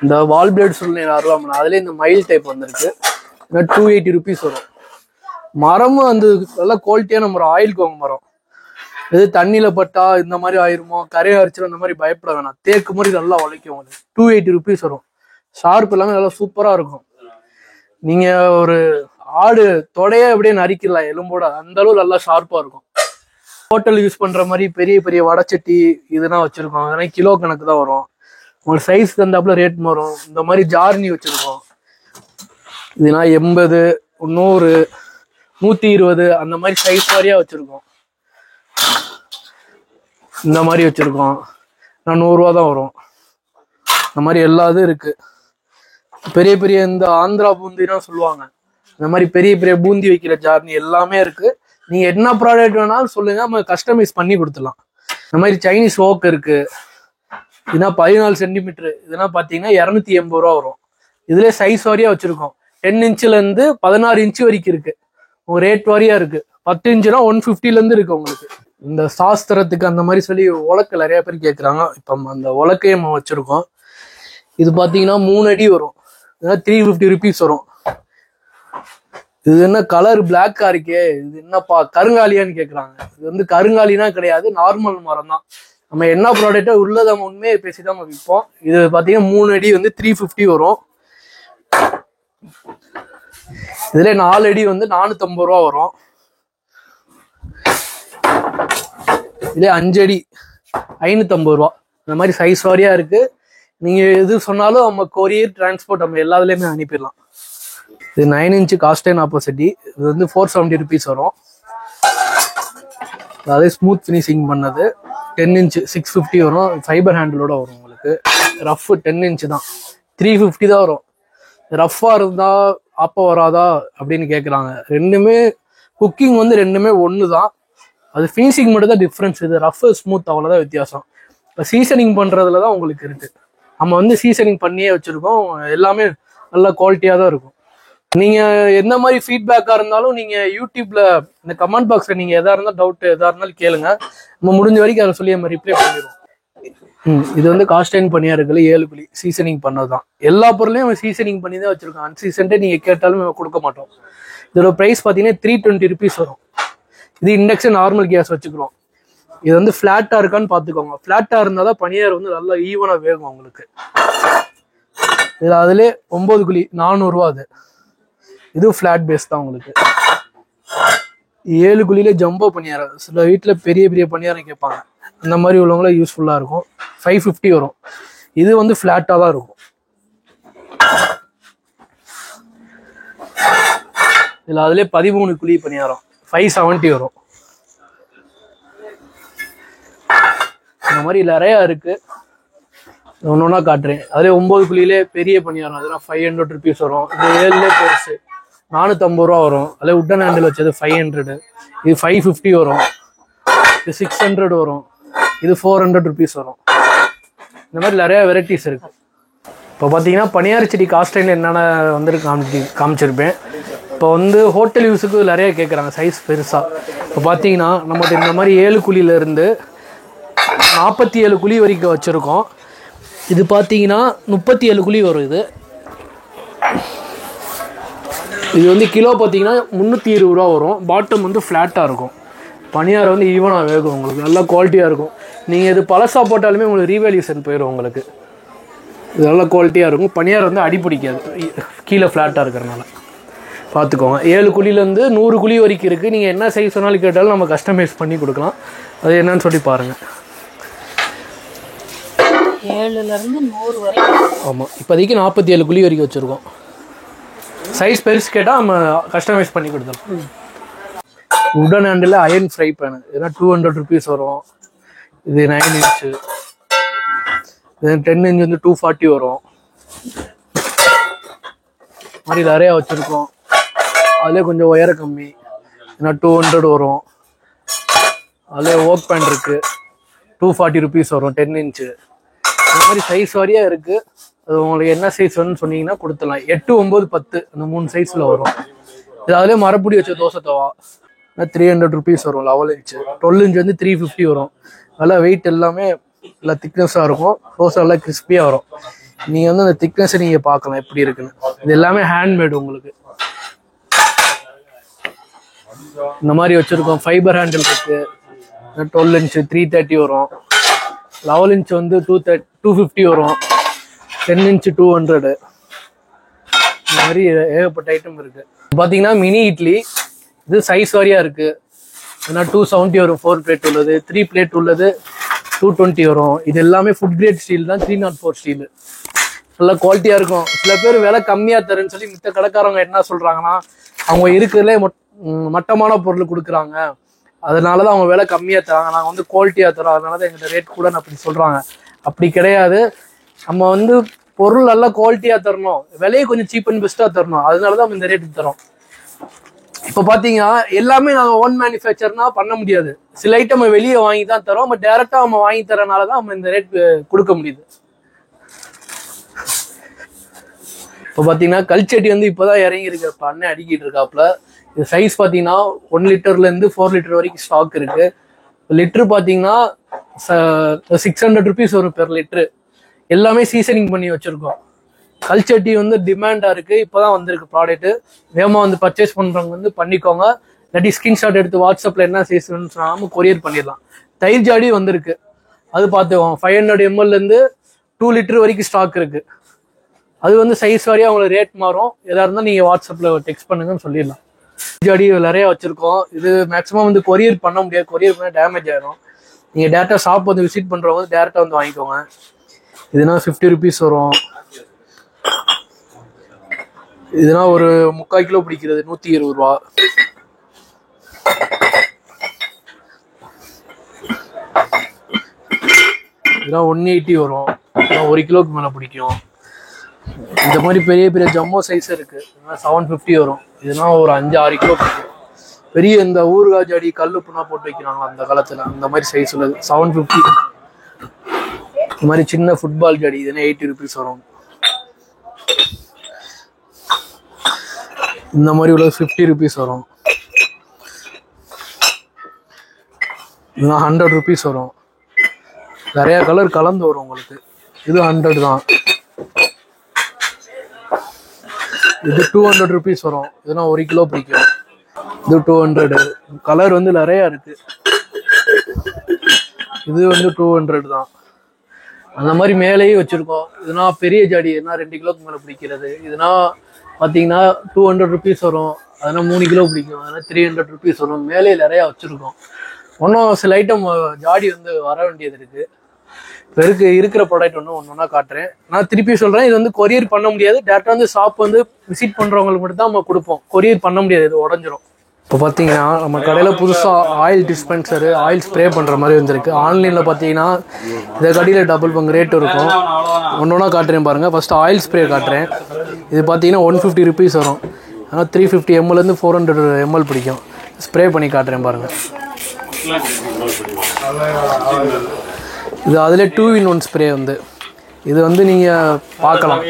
இந்த வால் பிளேடு சொல்லுங்க 60 அதுலேயே இந்த மைல் டைப் வந்திருக்கு. 280 rupees வரும். மரமும் அந்த நல்ல குவாலிட்டியான மரம். ஆயில் கோங்க மரம். எது தண்ணியில் பட்டா இந்த மாதிரி ஆயிருமோ, கரையை அரிச்சிடும், அந்த மாதிரி பயப்பட வேணாம். தேக்கு மாதிரி நல்லா உழைக்கும். 280 rupees வரும். ஷார்ப் எல்லாமே நல்லா சூப்பராக இருக்கும். நீங்கள் ஒரு ஆடு தொடையே அப்படியே நறுக்கிடலாம் எலும்போட. அந்த அளவு நல்லா ஷார்ப்பாக இருக்கும். ஹோட்டல் யூஸ் பண்ணுற மாதிரி பெரிய பெரிய வடச்சட்டி இதெல்லாம் வச்சுருக்கோம். அதெல்லாம் கிலோ கணக்கு தான் வரும். உங்களுக்கு சைஸ் தந்தாப்புல ரேட் வரும். இந்த மாதிரி ஜார்னி வச்சுருக்கோம். இதுனா 80, 100, 120 அந்த மாதிரி சைஸ் வாரியாக வச்சுருக்கோம். இந்த மாதிரி வச்சுருக்கோம். 100 ரூபா தான் வரும். இந்த மாதிரி எல்லா இதுவும் இருக்குது. பெரிய பெரிய இந்த ஆந்திரா பூந்தினா சொல்லுவாங்க. இந்த மாதிரி பெரிய பெரிய பூந்தி வைக்கிற ஜார்னி எல்லாமே இருக்குது. நீங்கள் என்ன ப்ராடக்ட் வேணாலும் சொல்லுங்கள், நம்ம கஸ்டமைஸ் பண்ணி கொடுத்துடலாம். இந்த மாதிரி சைனீஸ் ஓக் இருக்குது. இதுனா 14 சென்டிமீட்டரு. இதெல்லாம் பார்த்தீங்கன்னா 280 ரூபா வரும். இதுலேயே சைஸ் வாரியாக வச்சுருக்கோம். 10 inchலேருந்து 16 inch வரைக்கும் இருக்குது. உங்கள் ரேட் வாரியாக இருக்குது. 10 inchனா 150லேருந்து இருக்குது உங்களுக்கு. இந்த சாஸ்திரத்துக்கு அந்த மாதிரி சொல்லி உலக்கு நிறைய பேர் கேட்குறாங்க. இப்போ அந்த உலக்கையை நம்ம வச்சுருக்கோம். இது பார்த்தீங்கன்னா 3 அடி வரும். இதெல்லாம் 350 rupees வரும். இது என்ன கலர் பிளாக்கா இருக்கே, இது என்னப்பா கருங்காலியான்னு கேட்குறாங்க. இது வந்து கருங்காலினா கிடையாது, நார்மல் மரம் தான். நம்ம என்ன ப்ராடக்டோ உள்ளதை நம்ம உண்மையை பேசி தான் நம்ம விற்போம். இது பார்த்தீங்கன்னா 3 அடி வந்து 350 வரும். இதுல 4 அடி வந்து 450 ரூபா வரும். இதே 5 அடி 550 ரூபா. இந்த மாதிரி சைஸ் வாரியா இருக்கு. நீங்க எது சொன்னாலும் நம்ம கொரியர் டிரான்ஸ்போர்ட் நம்ம எல்லாத்துலேயுமே அனுப்பிடலாம். இது 9 inch காஸ்டைன் ஆப்போசிட்டி. இது வந்து 470 rupees வரும். அதே ஸ்மூத் ஃபினிஷிங் பண்ணது 10 inch 650 வரும். ஃபைபர் ஹேண்டிலோட வரும் உங்களுக்கு. ரஃப் 10 inch தான் 350 தான் வரும். ரஃப்பாக இருந்தால் ஆப்போ வராதா அப்படின்னு கேட்குறாங்க. ரெண்டுமே குக்கிங் வந்து ரெண்டுமே ஒன்று தான். அது ஃபினிஷிங் மட்டும் தான் டிஃப்ரென்ஸ். இது ரஃப் ஸ்மூத் அவ்வளோதான் வித்தியாசம். இப்போ சீசனிங் பண்ணுறதுல தான் உங்களுக்கு இருக்குது. நம்ம வந்து சீசனிங் பண்ணியே வச்சுருக்கோம். எல்லாமே நல்ல குவாலிட்டியாக தான் இருக்கும். நீங்கள் எந்த மாதிரி ஃபீட்பேக்காக இருந்தாலும் நீங்கள் யூடியூப்பில் இந்த கமெண்ட் பாக்ஸில் நீங்கள் எதாக இருந்தாலும் டவுட் எதாக இருந்தாலும் கேளுங்க. நம்ம முடிஞ்ச வரைக்கும் அதை சொல்லி நம்ம ரிப்ளை பண்ணிடுவோம். இது வந்து காஸ்டைன் பணியாரங்கள் 7 குழி சீசனிங் பண்ணது தான். எல்லா பொருளையும் அவன் சீசனிங் பண்ணி தான் வச்சுருக்கோம். அன்சீசன்டே நீங்கள் கேட்டாலும் நம்ம கொடுக்க மாட்டோம். இதோட ப்ரைஸ் பார்த்தீங்கன்னா 320 rupees வரும். இது இண்டக்ஷன் நார்மல் கேஸ் வச்சுக்கிறோம். இது வந்து ஃப்ளாட்டாக இருக்கான்னு பார்த்துக்கோங்க. ஃப்ளாட்டாக இருந்தால் தான் பணியாரம் வந்து நல்லா ஈவனாக வேகும் உங்களுக்கு. இதில் அதிலே 9 குழி 400 ரூபா. அது இது ஃப்ளாட் பேஸ் தான் உங்களுக்கு. 7 குழியிலே ஜம்போ பணியாரம். சில வீட்டில் பெரிய பெரிய பணியாரம் கேட்பாங்க. அந்த மாதிரி உள்ளவங்களாம் யூஸ்ஃபுல்லாக இருக்கும். 550 வரும். இது வந்து ஃப்ளாட்டாக தான் இருக்கும். இதில் அதிலே 13 குழி பணியாரம் 570 வரும். இந்த மாதிரி நிறையா இருக்குது. ஒன்று ஒன்றா காட்டுறேன். அதிலே 9 குழியிலே பெரிய பணியாரம் அதெல்லாம் 500 rupees வரும். இது 7லே பெருசு 450 ரூபா வரும். அதில் உட்டன் ஹேண்டில் வச்சது 500. இது 550 வரும். இது 600 வரும். இது 400 rupees வரும். இந்த மாதிரி நிறையா வெரைட்டிஸ் இருக்குது. இப்போ பார்த்தீங்கன்னா பனியார செடி காஸ்டைனில் என்னென்ன வந்து காமிச்சிருப்பேன். இப்போ வந்து ஹோட்டல் யூஸுக்கு நிறையா கேட்குறாங்க சைஸ் பெருசாக. இப்போ பார்த்தீங்கன்னா நம்மகிட்ட இந்த மாதிரி 7 குழியிலேருந்து 47 குழி வரைக்கும் வச்சுருக்கோம். இது பார்த்தீங்கன்னா 37 குழி வரும். இது வந்து கிலோ பார்த்தீங்கன்னா 320 ரூபா வரும். பாட்டம் வந்து ஃப்ளாட்டாக இருக்கும். பனியாரம் வந்து ஈவனாக வேகும் உங்களுக்கு. நல்லா குவாலிட்டியாக இருக்கும். நீங்கள் இது பழசாக போட்டாலுமே உங்களுக்கு ரீவேல்யூஷன் போயிடும் உங்களுக்கு. இது நல்லா குவாலிட்டியாக இருக்கும். பனியாரம் வந்து அடி பிடிக்காது கீழே ஃப்ளாட்டாக இருக்கிறனால. பார்த்துக்கோங்க. 7 குழியிலேருந்து 100 குழி வரைக்கும் இருக்குது. நீங்கள் என்ன சைஸ் சொன்னாலும் கேட்டாலும் நம்ம கஸ்டமைஸ் பண்ணி கொடுக்கலாம். அது என்னன்னு சொல்லி பாருங்கள். 7லேருந்து 100 வரைக்கும். ஆமாம். இப்போதைக்கு 47 குழி வரைக்கும் வச்சுருக்கோம். சைஸ் பெருசு கேட்டால் நம்ம கஸ்டமைஸ் பண்ணி கொடுத்துடலாம். உடன் ஹேண்டில் அயன் ஃப்ரை பேனு இதெல்லாம் 200 rupees வரும். இது 9 inch. இது 10 inch வந்து 240 வரும். மாதிரி நிறையா வச்சுருக்கோம். அதிலே கொஞ்சம் உயர கம்மி ஏன்னா 200 வரும். அதிலே ஒர்க் பேன் இருக்குது 240 rupees வரும் 10 inch. இந்த மாதிரி சைஸ் வாரியாக இருக்குது. அது உங்களுக்கு என்ன சைஸ் வேணும்னு சொன்னீங்கன்னா கொடுத்துடலாம். 8, 9, 10 அந்த 3 சைஸில் வரும். இது அதிலே மரப்பொடி வச்ச தோசை தவா 300 rupees வரும். 11 inch. 12 inch வந்து 350 வரும். நல்லா வெயிட் எல்லாமே நல்லா திக்னஸாக இருக்கும். தோசை நல்லா கிறிஸ்பியாக வரும். நீங்கள் வந்து அந்த திக்னஸை நீங்கள் பார்க்கலாம் எப்படி இருக்குன்னு. இது எல்லாமே ஹேண்ட்மேடு உங்களுக்கு. இந்த மாதிரி வச்சுருக்கோம். ஃபைபர் ஹேண்டில் இருக்குது. 12 inch 330 வரும். 11 inch வந்து 250 வரும். 10 inch 200. இந்த மாதிரி ஏகப்பட்ட ஐட்டம் இருக்குது. பார்த்தீங்கன்னா மினி இட்லி இது சைஸ் வாரியாக இருக்குது. ஏன்னா 270 வரும். 4 plate உள்ளது, 3 plate உள்ளது, 220 வரும். இது எல்லாமே ஃபுட் கிரேட் ஸ்டீல் தான். 304 ஸ்டீல் நல்லா குவாலிட்டியாக இருக்கும். சில பேர் விலை கம்மியாக தருன்னு சொல்லி மித்த கடைக்காரவங்க என்ன சொல்கிறாங்கன்னா அவங்க இருக்கிறதுலே மட்டமான பொருள் கொடுக்குறாங்க, அதனால தான் அவங்க விலை கம்மியாக தராங்க, நாங்கள் வந்து குவாலிட்டியாக தரோம், அதனால தான் எங்கள்கிட்ட ரேட் கூட அப்படி சொல்கிறாங்க. அப்படி கிடையாது. நம்ம வந்து பொருள் நல்லா குவாலிட்டியாக தரணும், விலையை கொஞ்சம் சீப் அண்ட் பெஸ்ட்டாக தரணும், அதனால தான் நம்ம இந்த ரேட்டுக்கு தரோம். இப்போ பார்த்தீங்கன்னா எல்லாமே நாங்கள் ஓன் மேனுஃபேக்சர்னா பண்ண முடியாது. சில ஐட்டம் நம்ம வெளியே வாங்கி தான் தரோம். பட் டேரெக்டாக நம்ம வாங்கி தரனால தான் நம்ம இந்த ரேட் கொடுக்க முடியுது. இப்போ பார்த்தீங்கன்னா கல்ச்சட்டி வந்து இப்போ தான் இறங்கியிருக்கு. இப்போ அண்ணன் அடிக்கிட்டு இருக்காப்புல. இது சைஸ் பார்த்தீங்கன்னா 1 literலேருந்து 4 liter வரைக்கும் ஸ்டாக் இருக்குது. லிட்ரு பார்த்தீங்கன்னா 600 rupees வரும் பெர் லிட்ரு. எல்லாமே சீசனிங் பண்ணி வச்சுருக்கோம். கல்ச்சட்டி வந்து டிமாண்டாக இருக்குது. இப்போ தான் வந்திருக்கு ப்ராடக்ட்டு. வேகமாக வந்து பர்ச்சேஸ் பண்ணுறவங்க வந்து பண்ணிக்கோங்க. இல்லாட்டி ஸ்கிரீன்ஷாட் எடுத்து வாட்ஸ்அப்பில் என்ன சைஸ்ன்னு சொன்னாலும் கொரியர் பண்ணிடலாம். தயிர் ஜாடி வந்திருக்கு, அது பார்த்துக்கோங்க. 500 ml 2 liter வரைக்கும் ஸ்டாக் இருக்குது. அது வந்து சைஸ் வாரியாக உங்களுக்கு ரேட் மாறும். எதாக இருந்தால் நீங்கள் வாட்ஸ்அப்பில் டெக்ஸ்ட் பண்ணுங்கன்னு சொல்லிடலாம். ஜாடி நிறையா வச்சுருக்கோம். இது மேக்ஸிமம் வந்து கொரியர் பண்ண முடியாது. கொரியர் பண்ணால் டேமேஜ் ஆகிடும். நீங்கள் டேரெக்டாக ஷாப் வந்து விசிட் பண்ணுறவங்க வந்து டேரெக்டாக வந்து வாங்கிக்கோங்க. இதுனா 50 rupees வரும். இதுனா ஒரு 3/4 கிலோ பிடிக்கிறது 120 ரூபா. இதெல்லாம் 180 வரும். இதெல்லாம் 1 கிலோக்கு மேலே பிடிக்கும். இந்த மாதிரி பெரிய பெரிய ஜம்மோ சைஸ் இருக்கு. 750 வரும். இதுனா ஒரு 5-6 கிலோ பிடிக்கும். பெரிய இந்த ஊறுகாய் ஜாடி கல்லுப்புனா போட்டு வைக்கிறாங்க அந்த காலத்துல, அந்த மாதிரி சைஸ் உள்ளது 750. இந்த மாதிரி சின்ன ஃபுட்பால் ஜாடி இதுனா 80 rupees வரும். இந்த மாதிரி உள்ள 50 rupees வரும். இதெல்லாம் 100 rupees வரும். நிறைய கலர் கலந்து வரும் உங்களுக்கு. இது 100 தான். இது 200 rupees வரும். இதெல்லாம் 1 கிலோ பிடிக்கும். இது 200. கலர் வந்து நிறைய இருக்கு. இது வந்து 200 தான். அந்த மாதிரி மேலேயும் வச்சிருக்கோம். இதுனா பெரிய ஜாடி என்ன 2 கிலோக்கு மேலே பிடிக்கிறது. இதுனா பார்த்தீங்கன்னா 200 rupees வரும். அதெல்லாம் 3 கிலோ பிடிக்கும். அதெல்லாம் 300 rupees வரும். மேலே நிறையா வச்சுருக்கோம். ஒன்றும் சில ஐட்டம் ஜாடி வந்து வர வேண்டியது இருக்குது. இப்போ இருக்கிற ப்ராடக்ட் ஒன்றா காட்டுறேன். நான் திருப்பி சொல்கிறேன், இது வந்து கொரியர் பண்ண முடியாது. டேரெக்டாக வந்து ஷாப் வந்து விசிட் பண்ணுறவங்களுக்கு மட்டும் தான் நம்ம கொடுப்போம். கொரியர் பண்ண முடியாது, இது உடஞ்சிரும். இப்போ பார்த்தீங்கன்னா நம்ம கடையில் புதுசாக ஆயில் டிஸ்பென்சரு, ஆயில் ஸ்ப்ரே பண்ணுற மாதிரி வந்துருக்கு. ஆன்லைனில் பார்த்தீங்கன்னா இதை கடையில் டபுள் பங்கு ரேட் இருக்கும். ஒன்றா காட்டுறேன் பாருங்கள். ஃபஸ்ட்டு ஆயில் ஸ்ப்ரே காட்டுறேன். இது பார்த்தீங்கன்னா 150 rupees வரும். ஆனால் 350 ml 400 ml பிடிக்கும். ஸ்ப்ரே பண்ணி காட்டுறேன் பாருங்கள். இது அதில் 2-in-1 ஸ்ப்ரே வந்து இது வந்து நீங்கள் பார்க்கலாம்,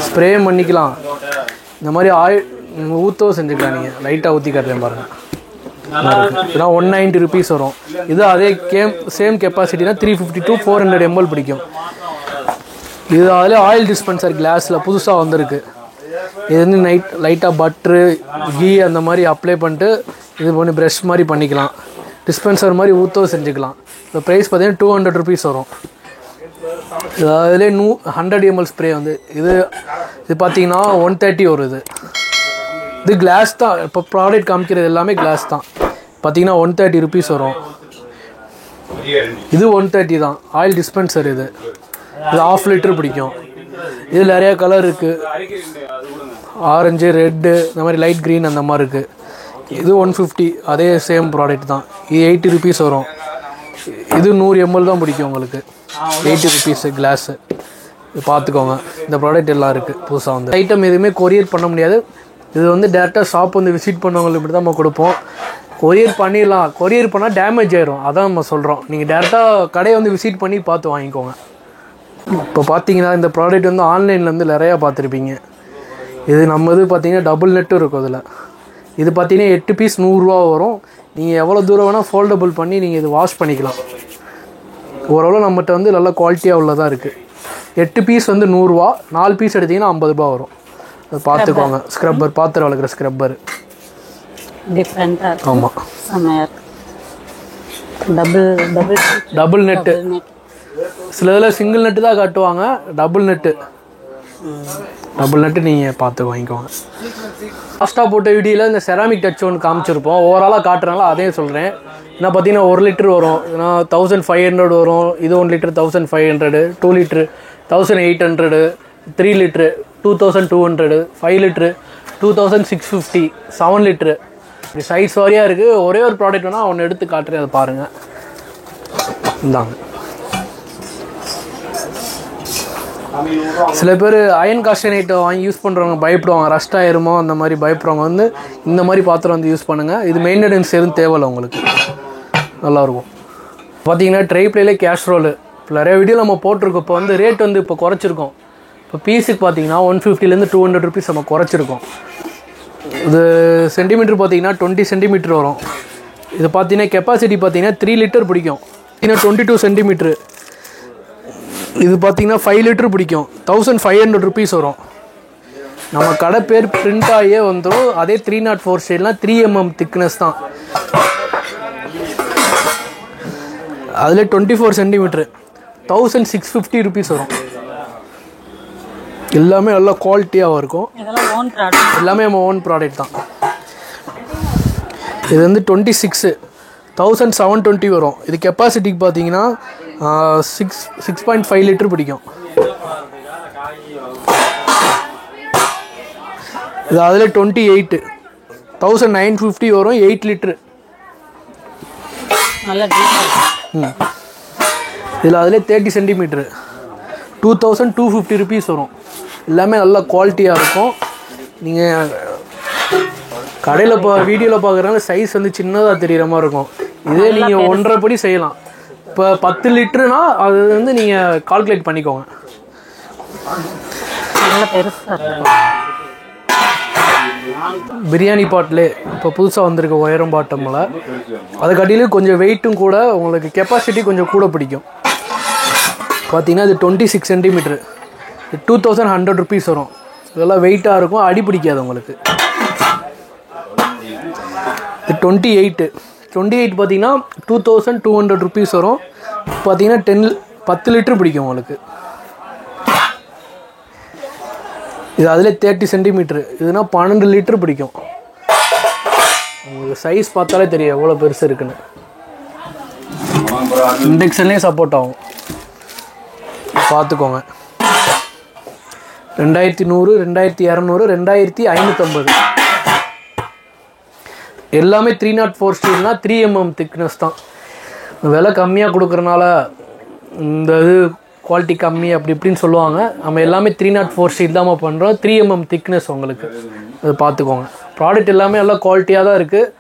ஸ்ப்ரே பண்ணிக்கலாம். இந்த மாதிரி ஆயில் ஊற்றவும் செஞ்சுக்கலாம். நீங்கள் லைட்டாக ஊற்றி காட்டுறேன் பாருங்கள். இதெல்லாம் 190 rupees வரும். இது அதே சேம் கெப்பாசிட்டினா 350 to 400 ml பிடிக்கும். இது அதில் ஆயில் டிஸ்பென்சர் கிளாஸில் புதுசாக வந்திருக்கு. இது வந்து லைட்டாக பட்ரு கீ அந்த மாதிரி அப்ளை பண்ணிட்டு இது பண்ணி ப்ரெஷ் மாதிரி பண்ணிக்கலாம். டிஸ்பென்சர் மாதிரி ஊற்றவும் செஞ்சுக்கலாம். இந்த ப்ரைஸ் பார்த்தீங்கன்னா 200 rupees வரும். அதிலே 100 ml ஸ்ப்ரே வந்து இது பார்த்தீங்கன்னா 130 வரும். இது கிளாஸ் தான். இப்போ ப்ராடக்ட் காமிக்கிறது எல்லாமே கிளாஸ் தான். பார்த்தீங்கன்னா 130 rupees வரும். இது 130 தான். ஆயில் டிஸ்பென்சர் இது 1/2 liter பிடிக்கும். இது நிறையா கலர் இருக்குது. ஆரஞ்சு, ரெட்டு, இந்த மாதிரி லைட் க்ரீன் அந்த மாதிரி இருக்குது. இது 150. அதே சேம் ப்ராடக்ட் தான். இது 80 rupees வரும். இது 100 ml தான் பிடிக்கும் உங்களுக்கு. 80 rupees கிளாஸு. இது பார்த்துக்கோங்க. இந்த ப்ராடக்ட் எல்லாம் இருக்குது புதுசாக வந்து. ஐட்டம் எதுவுமே கொரியர் பண்ண முடியாது. இது வந்து டேரெக்டாக ஷாப் வந்து விசிட் பண்ணவங்களுக்கு இப்படி தான் நம்ம கொடுப்போம். கொரியர் பண்ணிடலாம். கொரியர் பண்ணால் டேமேஜ் ஆயிரும். அதான் நம்ம சொல்கிறோம். நீங்கள் டேரெக்டாக கடையை வந்து விசிட் பண்ணி பார்த்து வாங்கிக்கோங்க. இப்போ பார்த்தீங்கன்னா இந்த ப்ராடக்ட் வந்து ஆன்லைனில் வந்து நிறையா பார்த்துருப்பீங்க. இது நம்ம இது பார்த்தீங்கன்னா டபுள் நெட்டும் இருக்கும் இதில். இது பார்த்தீங்கன்னா 8 பீஸ் 100 ரூபா வரும். நீங்கள் எவ்வளோ தூரம் வேணால் ஃபோல்டபுள் பண்ணி நீங்கள் இது வாஷ் பண்ணிக்கலாம். ஓரளவு நம்மகிட்ட வந்து நல்ல குவாலிட்டியாக உள்ளதாக இருக்குது. 8 பீஸ் வந்து 100 ரூபா. 4 பீஸ் எடுத்திங்கன்னா 50 ரூபா வரும். அதை பார்த்துக்கோங்க. ஸ்க்ரப்பர், பாத்திரம் வளர்க்குற ஸ்க்ரப்பர் டிஃப்ரெண்ட்டாக. ஆமாம், டபுள் நெட்டு. சில இதில் சிங்கிள் நெட்டு தான் காட்டுவாங்க. டபுள் நெட்டு நீங்கள் பார்த்து வாங்கிக்கோங்க. லாஸ்ட்டாக போட்ட வீடியோவில் இந்த செராமிக் டச் ஒன்று காமிச்சிருப்போம். ஓவராலாக காட்டுறனால அதே சொல்கிறேன். என்ன பார்த்தீங்கன்னா 1 liter வரும். ஏன்னா 1500 வரும். இது 1 liter 1500, 2 liter 1800, 3 liter 2200, 5 liter 2650, 7 liter. இப்படி சைஸ் வாரியாக இருக்குது. ஒரே ஒரு ப்ராடக்ட் வேணால் ஒன்று எடுத்து காட்டுறேன், அதை பாருங்கள். இந்தாங்க. சில பேர் அயன் காஸ்டனைட்டை வாங்கி யூஸ் பண்ணுறவங்க பயப்படுவாங்க. ரஸ்ட் ஆயிருமோ அந்த மாதிரி பயப்படுறவங்க வந்து இந்த மாதிரி பாத்திரம் வந்து யூஸ் பண்ணுங்கள். இது மெயின்டெனன்ஸ் எதுவும் தேவையில்லை உங்களுக்கு. நல்லாயிருக்கும். பார்த்தீங்கன்னா ட்ரை பிளேலே கேஸ்ட்ரோலு இப்போ நிறைய வீடியோ நம்ம போட்டிருக்கோம். இப்போ வந்து ரேட் வந்து இப்போ குறைச்சிருக்கோம். இப்போ பீஸுக்கு பார்த்தீங்கன்னா 150 to 200 rupees நம்ம குறைச்சிருக்கோம். இது சென்டிமீட்டர் பார்த்தீங்கன்னா 20 centimeter வரும். இது பார்த்தீங்கன்னா கெப்பாசிட்டி பார்த்தீங்கன்னா 3 liter பிடிக்கும். இன்னும் 22 centimeter. இது பார்த்தீங்கன்னா 5 liter பிடிக்கும். 1500 rupees வரும். நம்ம கடை பேர் பிரிண்ட் ஆகியே வந்துடும். அதே 304 ஸ்டைல்னால் 3 mm திக்னஸ் தான். அதில் 24 centimeter 1650 rupees வரும். எல்லாமே நல்லா குவாலிட்டியாக இருக்கும். எல்லாமே நம்ம ஓன் ப்ராடக்ட் தான். இது வந்து 26 1720 வரும். இது கெப்பாசிட்டிக்கு பார்த்தீங்கன்னா 6.5 liter பிடிக்கும். இது அதில் 28 1950 வரும். 8 liter. இதில் அதில் 30 centimeter 2250 rupees வரும். எல்லாமே நல்லா குவாலிட்டியாக இருக்கும். நீங்கள் கடையில் வீடியோவில் பார்க்குறதுனால சைஸ் வந்து சின்னதாக தெரிகிற மாதிரி இருக்கும். இதே நீங்கள் 1.5 படி செய்யலாம். இப்போ 10 லிட்டருனா அது வந்து நீங்கள் கால்குலேட் பண்ணிக்கோங்க. நல்லா பெருசாக இருக்கும். பிரியாணி பாட்டிலே இப்போ புதுசாக வந்திருக்க உயரம் பாட்டமில் அதுக்கடியிலும் கொஞ்சம் வெயிட்டும் கூட உங்களுக்கு கெப்பாசிட்டி கொஞ்சம் கூட பிடிக்கும். பார்த்தீங்கன்னா இது 26 சென்டிமீட்ரு, 2100 rupees வரும். இதெல்லாம் வெயிட்டாக இருக்கும், அடி பிடிக்காது உங்களுக்கு. இது 28 பார்த்தீங்கன்னா 2200 rupees வரும். பார்த்தீங்கன்னா 10 லிட்டர் பிடிக்கும் உங்களுக்கு. இது அதில் 30 சென்டிமீட்ரு, இதுனா 12 லிட்டர் பிடிக்கும். உங்களுக்கு சைஸ் பார்த்தாலே தெரியும் எவ்வளோ பெருசு இருக்குன்னு. இண்டக்ஷன்லேயே சப்போர்ட் ஆகும், பார்த்துக்கோங்க. 2100, 2200, 2550 எல்லாமே 304 ஸ்டீல்னா 3mm திக்னஸ் தான். விலை கம்மியாக கொடுக்குறனால இந்த இது குவாலிட்டி கம்மி அப்படி இப்படின்னு சொல்லுவாங்க. நம்ம எல்லாமே 304 ஸ்டீல் தான் பண்ணுறோம். 3mm திக்னஸ் உங்களுக்கு, அது பார்த்துக்கோங்க. ப்ராடக்ட் எல்லாமே நல்லா குவாலிட்டியாக தான் இருக்குது.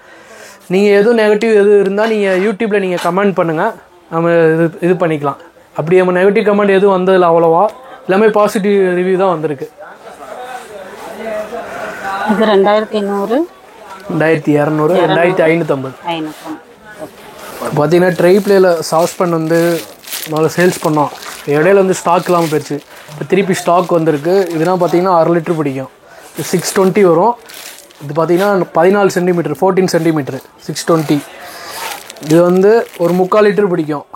நீங்கள் எதுவும் நெகட்டிவ் எது இருந்தால் நீங்கள் யூடியூப்பில் நீங்கள் கமெண்ட் பண்ணுங்கள், நம்ம இது பண்ணிக்கலாம். அப்படி நம்ம நெகட்டிவ் கமெண்ட் எதுவும் வந்ததில்லை அவ்வளோவா, எல்லாமே பாசிட்டிவ் ரிவ்யூ தான் வந்திருக்கு. இது 2200, 2200, 2550. பார்த்தீங்கன்னா ட்ரை பிளேயில் சாஸ் பண்ண வந்து நல்லா சேல்ஸ் பண்ணோம். இடையில வந்து ஸ்டாக் இல்லாமல் போயிடுச்சு, இப்போ திருப்பி ஸ்டாக் வந்திருக்கு. இதெல்லாம் பார்த்தீங்கன்னா 6 லிட்டர் பிடிக்கும். 620 வரும். இது பார்த்தீங்கன்னா 14 சென்டிமீட்டர், 14 சென்டிமீட்டர் 620. இது வந்து ஒரு 3/4 லிட்டர் பிடிக்கும்.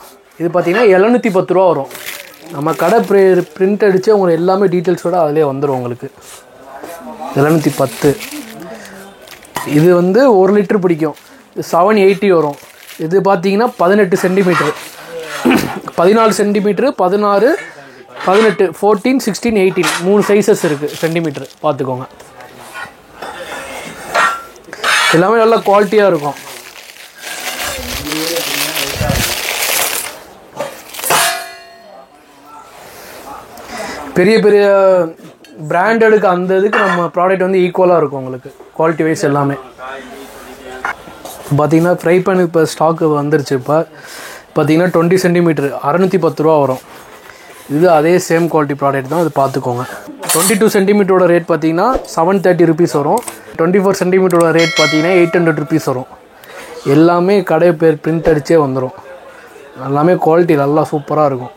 இது பார்த்தீங்கன்னா 710 ரூபா வரும். நம்ம கடை பிரிண்ட் அடித்து உங்களுக்கு எல்லாமே டீட்டெயில்ஸோடு அதிலே வந்துடும் உங்களுக்கு. 710. இது வந்து 1 லிட்டர் பிடிக்கும். இது 780 வரும். இது பார்த்தீங்கன்னா 18 சென்டிமீட்டர், 14 சென்டிமீட்ரு, 16, 18, 14, 16, 18 3 சைஸஸ் இருக்குது சென்டிமீட்ரு, பார்த்துக்கோங்க. எல்லாமே நல்லா குவாலிட்டியாக இருக்கும். பெரிய பெரிய பிராண்டடுக்கு அந்த இதுக்கு நம்ம ப்ராடக்ட் வந்து ஈக்குவலாக இருக்கும் உங்களுக்கு குவாலிட்டி வைஸ் எல்லாமே. பார்த்தீங்கன்னா ஃப்ரை பேன் இப்போ ஸ்டாக்கு வந்துருச்சு. இப்போ பார்த்தீங்கன்னா 20 சென்டிமீட்ரு 610 ரூபா வரும். இது அதே சேம் குவாலிட்டி ப்ராடக்ட் தான், அது பார்த்துக்கோங்க. 22 சென்டிமீட்டரோட ரேட் பார்த்தீங்கன்னா 730 rupees வரும். 24 சென்டிமீட்டரோட ரேட் பார்த்தீங்கன்னா 800 rupees வரும். எல்லாமே கடை பேர் பிரிண்ட் அடித்தே வந்துடும். எல்லாமே குவாலிட்டி நல்லா சூப்பராக இருக்கும்.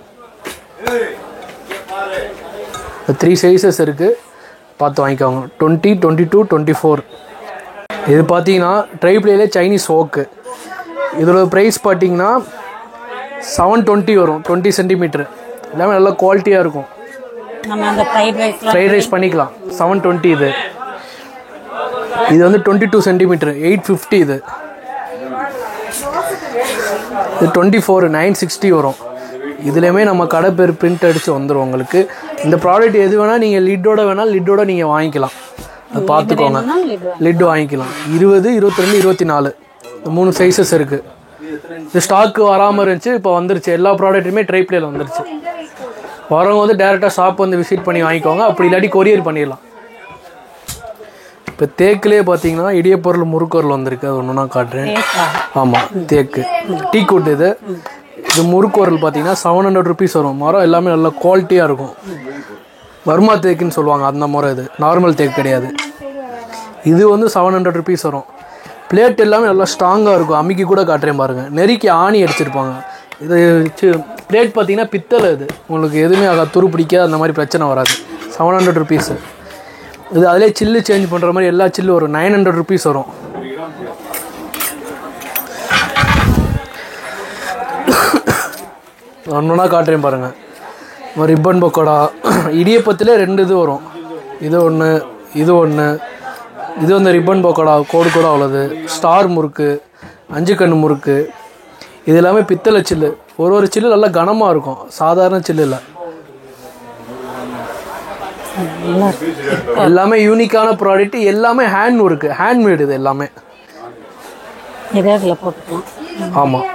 3 சைஸஸ் இருக்குது, பார்த்து வாங்கிக்கோங்க. 20, 22, 24. இது பார்த்தீங்கன்னா ட்ரை பிளேலே சைனீஸ் ஓக்கு. இதோட ப்ரைஸ் பார்த்தீங்கன்னா 720 வரும். 20 சென்டிமீட்ரு, எல்லாமே நல்லா குவாலிட்டியாக இருக்கும். ஃப்ரைட் ரைஸ் பண்ணிக்கலாம். 720 இது. இது வந்து 22 சென்டிமீட்ரு 850. இது 24 960 வரும். இதுலேயுமே நம்ம கடை பேர் பிரிண்ட் அடித்து வந்துடும் உங்களுக்கு. இந்த ப்ராடக்ட் எது வேணால் நீங்கள் லிட்டோட வேணால் லிட்டோட நீங்கள் வாங்கிக்கலாம், அது பார்த்துக்கோங்க. லிட் வாங்கிக்கலாம். 20, 22, 24 3 சைஸஸ் இருக்குது. இது ஸ்டாக்கு வராமல் இருந்துச்சு, இப்போ வந்துருச்சு. எல்லா ப்ராடக்ட்டுமே ட்ரை பிளேயில் வந்துருச்சு. வரவங்க வந்து டேரெக்டாக ஷாப் வந்து விசிட் பண்ணி வாங்கிக்கோங்க, அப்படி இல்லாட்டி கொரியர் பண்ணிடலாம். இப்போ தேக்குலேயே பார்த்தீங்கன்னா இடியப்பொருள் முறுக்கொருள் வந்திருக்கு, அது ஒன்று நான் காட்டுறேன். ஆமாம், தேக்கு டீ கூட்டு. இது முறுக்கொருள் பார்த்தீங்கன்னா 700 rupees வரும். மரம் எல்லாமே நல்லா குவாலிட்டியாக இருக்கும். வர்மா தேக்குன்னு சொல்லுவாங்க அந்த முறை, இது நார்மல் தேக்கு கிடையாது. இது வந்து 700 rupees வரும். பிளேட் எல்லாமே நல்லா ஸ்ட்ராங்காக இருக்கும். அம்மிக்கு கூட காட்டுறேன் பாருங்கள், நெருக்கி ஆணி அடிச்சிருப்பாங்க. இது பிளேட் பார்த்தீங்கன்னா பித்தளை. இது உங்களுக்கு எதுவுமே ஆகாது, துரு பிடிக்காது, அந்த மாதிரி பிரச்சனை வராது. 700 rupees. இது அதிலே சில்லு சேஞ்ச் பண்ணுற மாதிரி எல்லா சில்லு வரும். 900 rupees வரும். ஒன்றுனா காட்டுறேன் பாருங்கள். ரிப்பன் பக்கோடா இடியப்பத்தில் 2 இது வரும். இது ஒன்று, இது ஒன்று. இது வந்து ரிப்பன் பக்கோடா கோடு கூட அவ்வளோது. ஸ்டார் முறுக்கு, 5 கண்ணு முறுக்கு, இது எல்லாமே பித்தளை சில்லு. ஒரு சில்லு நல்லா கனமாக இருக்கும், சாதாரண சில்லு இல்லை. எல்லாமே யூனிக்கான ப்ராடக்ட், எல்லாமே ஹேண்ட் ஒர்க்கு, ஹேண்ட்மேடு. இது எல்லாமே ஆமாம்.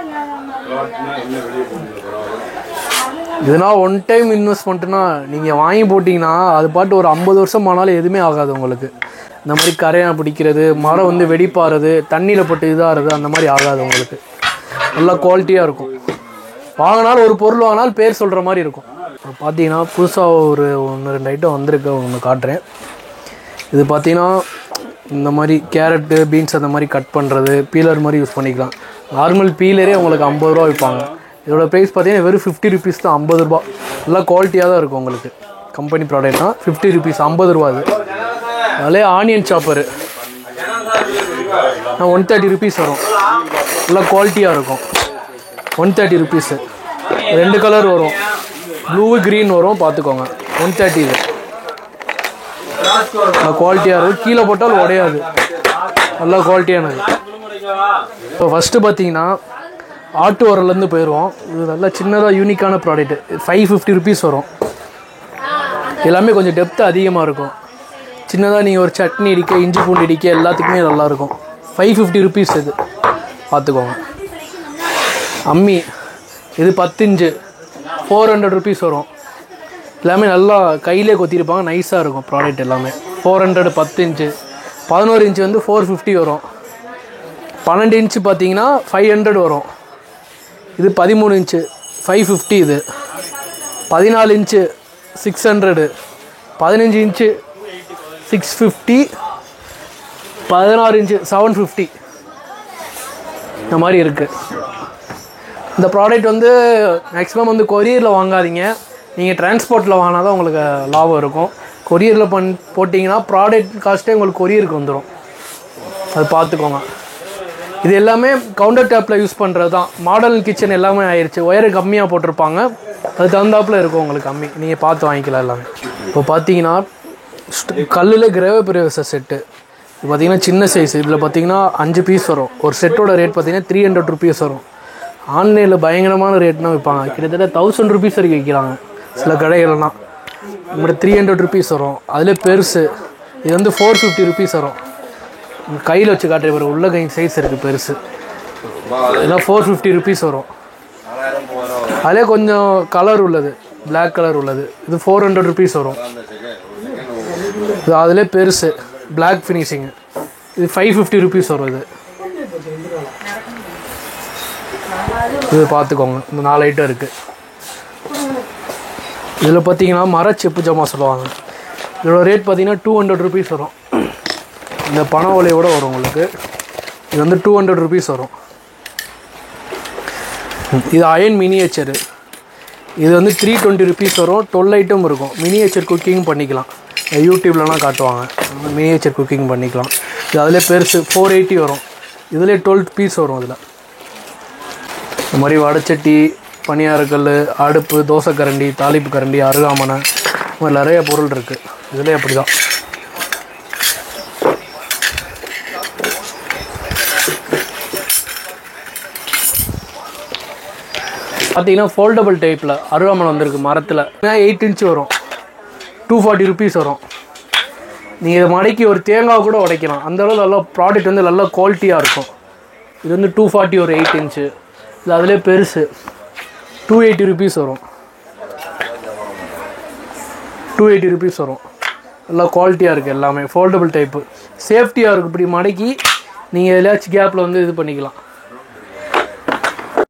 இதனால் ஒன் டைம் இன்வெஸ்ட்மெண்ட்டுனா நீங்கள் வாங்கி போட்டிங்கன்னா அது பாட்டு ஒரு 50 வருஷம் ஆனாலும் எதுவுமே ஆகாது உங்களுக்கு. இந்த மாதிரி கரையான் பிடிக்கிறது, மரம் வந்து வெடிப்பாறது, தண்ணியில் போட்டு இதாகிறது, அந்த மாதிரி ஆகாது உங்களுக்கு. நல்லா குவாலிட்டியாக இருக்கும். வாங்கினாலும் ஒரு பொருள் வாங்கினாலும் பேர் சொல்கிற மாதிரி இருக்கும். பார்த்தீங்கன்னா புதுசாக ஒரு 1-2 ஐட்டம் வந்திருக்கு, ஒன்று காட்டுறேன். இது பார்த்தீங்கன்னா இந்த மாதிரி கேரட்டு பீன்ஸ் அந்த மாதிரி கட் பண்ணுறது பீலர் மாதிரி யூஸ் பண்ணிக்கலாம். நார்மல் பீலரே உங்களுக்கு 50 ரூபா விற்பாங்க. இதோட ப்ரைஸ் பார்த்தீங்கன்னா வெறும் 50 ருபீஸ் தான். 50 ரூபா. நல்லா குவாலிட்டியாக தான் இருக்கும் உங்களுக்கு. கம்பெனி ப்ராடக்ட்னா 50 ருபீஸ், 50 ரூபா. அது அதிலே ஆனியன் சாப்பரு 130 ருபீஸ் வரும். நல்லா குவாலிட்டியாக இருக்கும். 130 ருபீஸு. 2 கலர் வரும், ப்ளூ க்ரீன் வரும். பார்த்துக்கோங்க. 130 இது. நல்லா குவாலிட்டியாக இருக்கும். கீழே போட்டால் உடையாது. நல்லா குவாலிட்டியானது. இப்போ ஃபஸ்ட்டு பார்த்தீங்கன்னா ஆட்டு உரலேருந்து போயிடுவோம். இது நல்லா சின்னதாக யூனிக்கான ப்ராடக்ட்டு. 550 ருபீஸ் வரும். எல்லாமே கொஞ்சம் டெப்த்து அதிகமாக இருக்கும். சின்னதாக நீங்கள் ஒரு சட்னி இடிக்க, இஞ்சி பூண்டு இடிக்க எல்லாத்துக்குமே நல்லாயிருக்கும். 550 ருபீஸ் இது. பார்த்துக்கோங்க. அம்மி இது 10 இன்ச்சு 400 ருபீஸ் வரும். எல்லாமே நல்லா கையிலே கொத்திருப்பாங்க. நைஸாக இருக்கும் ப்ராடக்ட் எல்லாமே. 400 10 இன்ச்சு. 11 இன்ச்சு வந்து 450 வரும். 12 இன்ச்சு பார்த்தீங்கன்னா 500 வரும். இது 13 இன்ச்சு 550. இது 14 இன்ச்சு 600. 15 இன்ச்சு 650. 16 இன்ச்சு 750. இந்த மாதிரி இருக்குது. இந்த ப்ராடக்ட் வந்து மேக்ஸிமம் வந்து கொரியரில் வாங்காதீங்க. நீங்கள் டிரான்ஸ்போர்ட்டில் வாங்கினா தான் உங்களுக்கு லாபம் இருக்கும். கொரியரில் போட்டிங்கன்னா ப்ராடக்ட் காஸ்ட்டே உங்களுக்கு கொரியருக்கு வந்துடும். அது பார்த்துக்கோங்க. இது எல்லாமே கவுண்டர் டாப்பில் யூஸ் பண்ணுறது தான். மாடர்ன் கிச்சன் எல்லாமே ஆயிடுச்சு. ஒயரு கம்மியாக போட்டிருப்பாங்க. அது தகுந்தாப்பில் இருக்கும் உங்களுக்கு கம்மி. நீங்கள் பார்த்து வாங்கிக்கலாம் எல்லாமே. இப்போ பார்த்தீங்கன்னா கல்லில் கிரேவ பிரவேச செட்டு. இது பார்த்தீங்கன்னா சின்ன சைஸ். இதில் பார்த்தீங்கன்னா 5 பீஸ் வரும். ஒரு செட்டோட ரேட் பார்த்தீங்கன்னா 300 ருபீஸ் வரும். ஆன்லைனில் பயங்கரமான ரேட்னா விற்பாங்க. கிட்டத்தட்ட 1000 ருபீஸ் வரைக்கும் விற்கிறாங்க சில கடைகள்லாம். நம்மளோட 300 ருபீஸ் வரும். அதில் பெருசு இது வந்து 450 ருபீஸ் வரும். கையில் வச்சு காட்டுற ஒரு உள்ள கை சைஸ் இருக்குது பெருசு. இதெல்லாம் 450 ருபீஸ் வரும். அதிலே கொஞ்சம் கலர் உள்ளது, பிளாக் கலர் உள்ளது. இது 400 ருபீஸ் வரும். இது அதிலே பெருசு பிளாக் ஃபினிஷிங்கு. இது 550 ருபீஸ் வரும். இது பார்த்துக்கோங்க. இந்த 4 ஐட்டம் இருக்குது. இதில் பார்த்தீங்கன்னா மரச்செப்பு ஜாமான் சொல்லுவாங்க. இதோட ரேட் பார்த்தீங்கன்னா 200 ருபீஸ் வரும். இந்த பண ஓலையோடு வரும் உங்களுக்கு. இது வந்து 200 ருபீஸ் வரும். இது அயன் மினியேச்சரு. இது வந்து 320 ருபீஸ் வரும். 12 ஐட்டம் இருக்கும். மினியேச்சர் குக்கிங் பண்ணிக்கலாம். யூடியூப்லலாம் காட்டுவாங்க. மினியேச்சர் குக்கிங் பண்ணிக்கலாம். இது அதிலே பெருசு 480 வரும். இதிலே 12 பீஸ் வரும். இதில் இந்த மாதிரி வடைச்சட்டி, பனியாரக்கல், அடுப்பு, தோசை கரண்டி, தாளிப்பு கரண்டி, அருகாமனை, இந்த மாதிரி நிறைய பொருள் இருக்குது. இதிலே அப்படி தான். பார்த்தீங்கன்னா ஃபோல்டபுள் டைப்பில் அருகாமனை வந்திருக்கு மரத்தில். 8 இன்ச்சு வரும். 240 ருபீஸ் வரும். நீங்கள் இதை மடக்கி ஒரு தேங்காய் கூட உடைக்கலாம். அந்தளவு நல்லா ப்ராடக்ட் வந்து நல்லா குவாலிட்டியாக இருக்கும். இது வந்து 240 ஒரு 8 இன்ச்சு. இது அதிலே பெருசு 280 ருபீஸ் வரும். 280 ருபீஸ் வரும். நல்லா குவாலிட்டியாக இருக்குது எல்லாமே. Foldable type. சேஃப்டியாக இருக்குது. இப்படி மடக்கி நீங்கள் எதாச்சும் கேப்பில் வந்து இது பண்ணிக்கலாம்.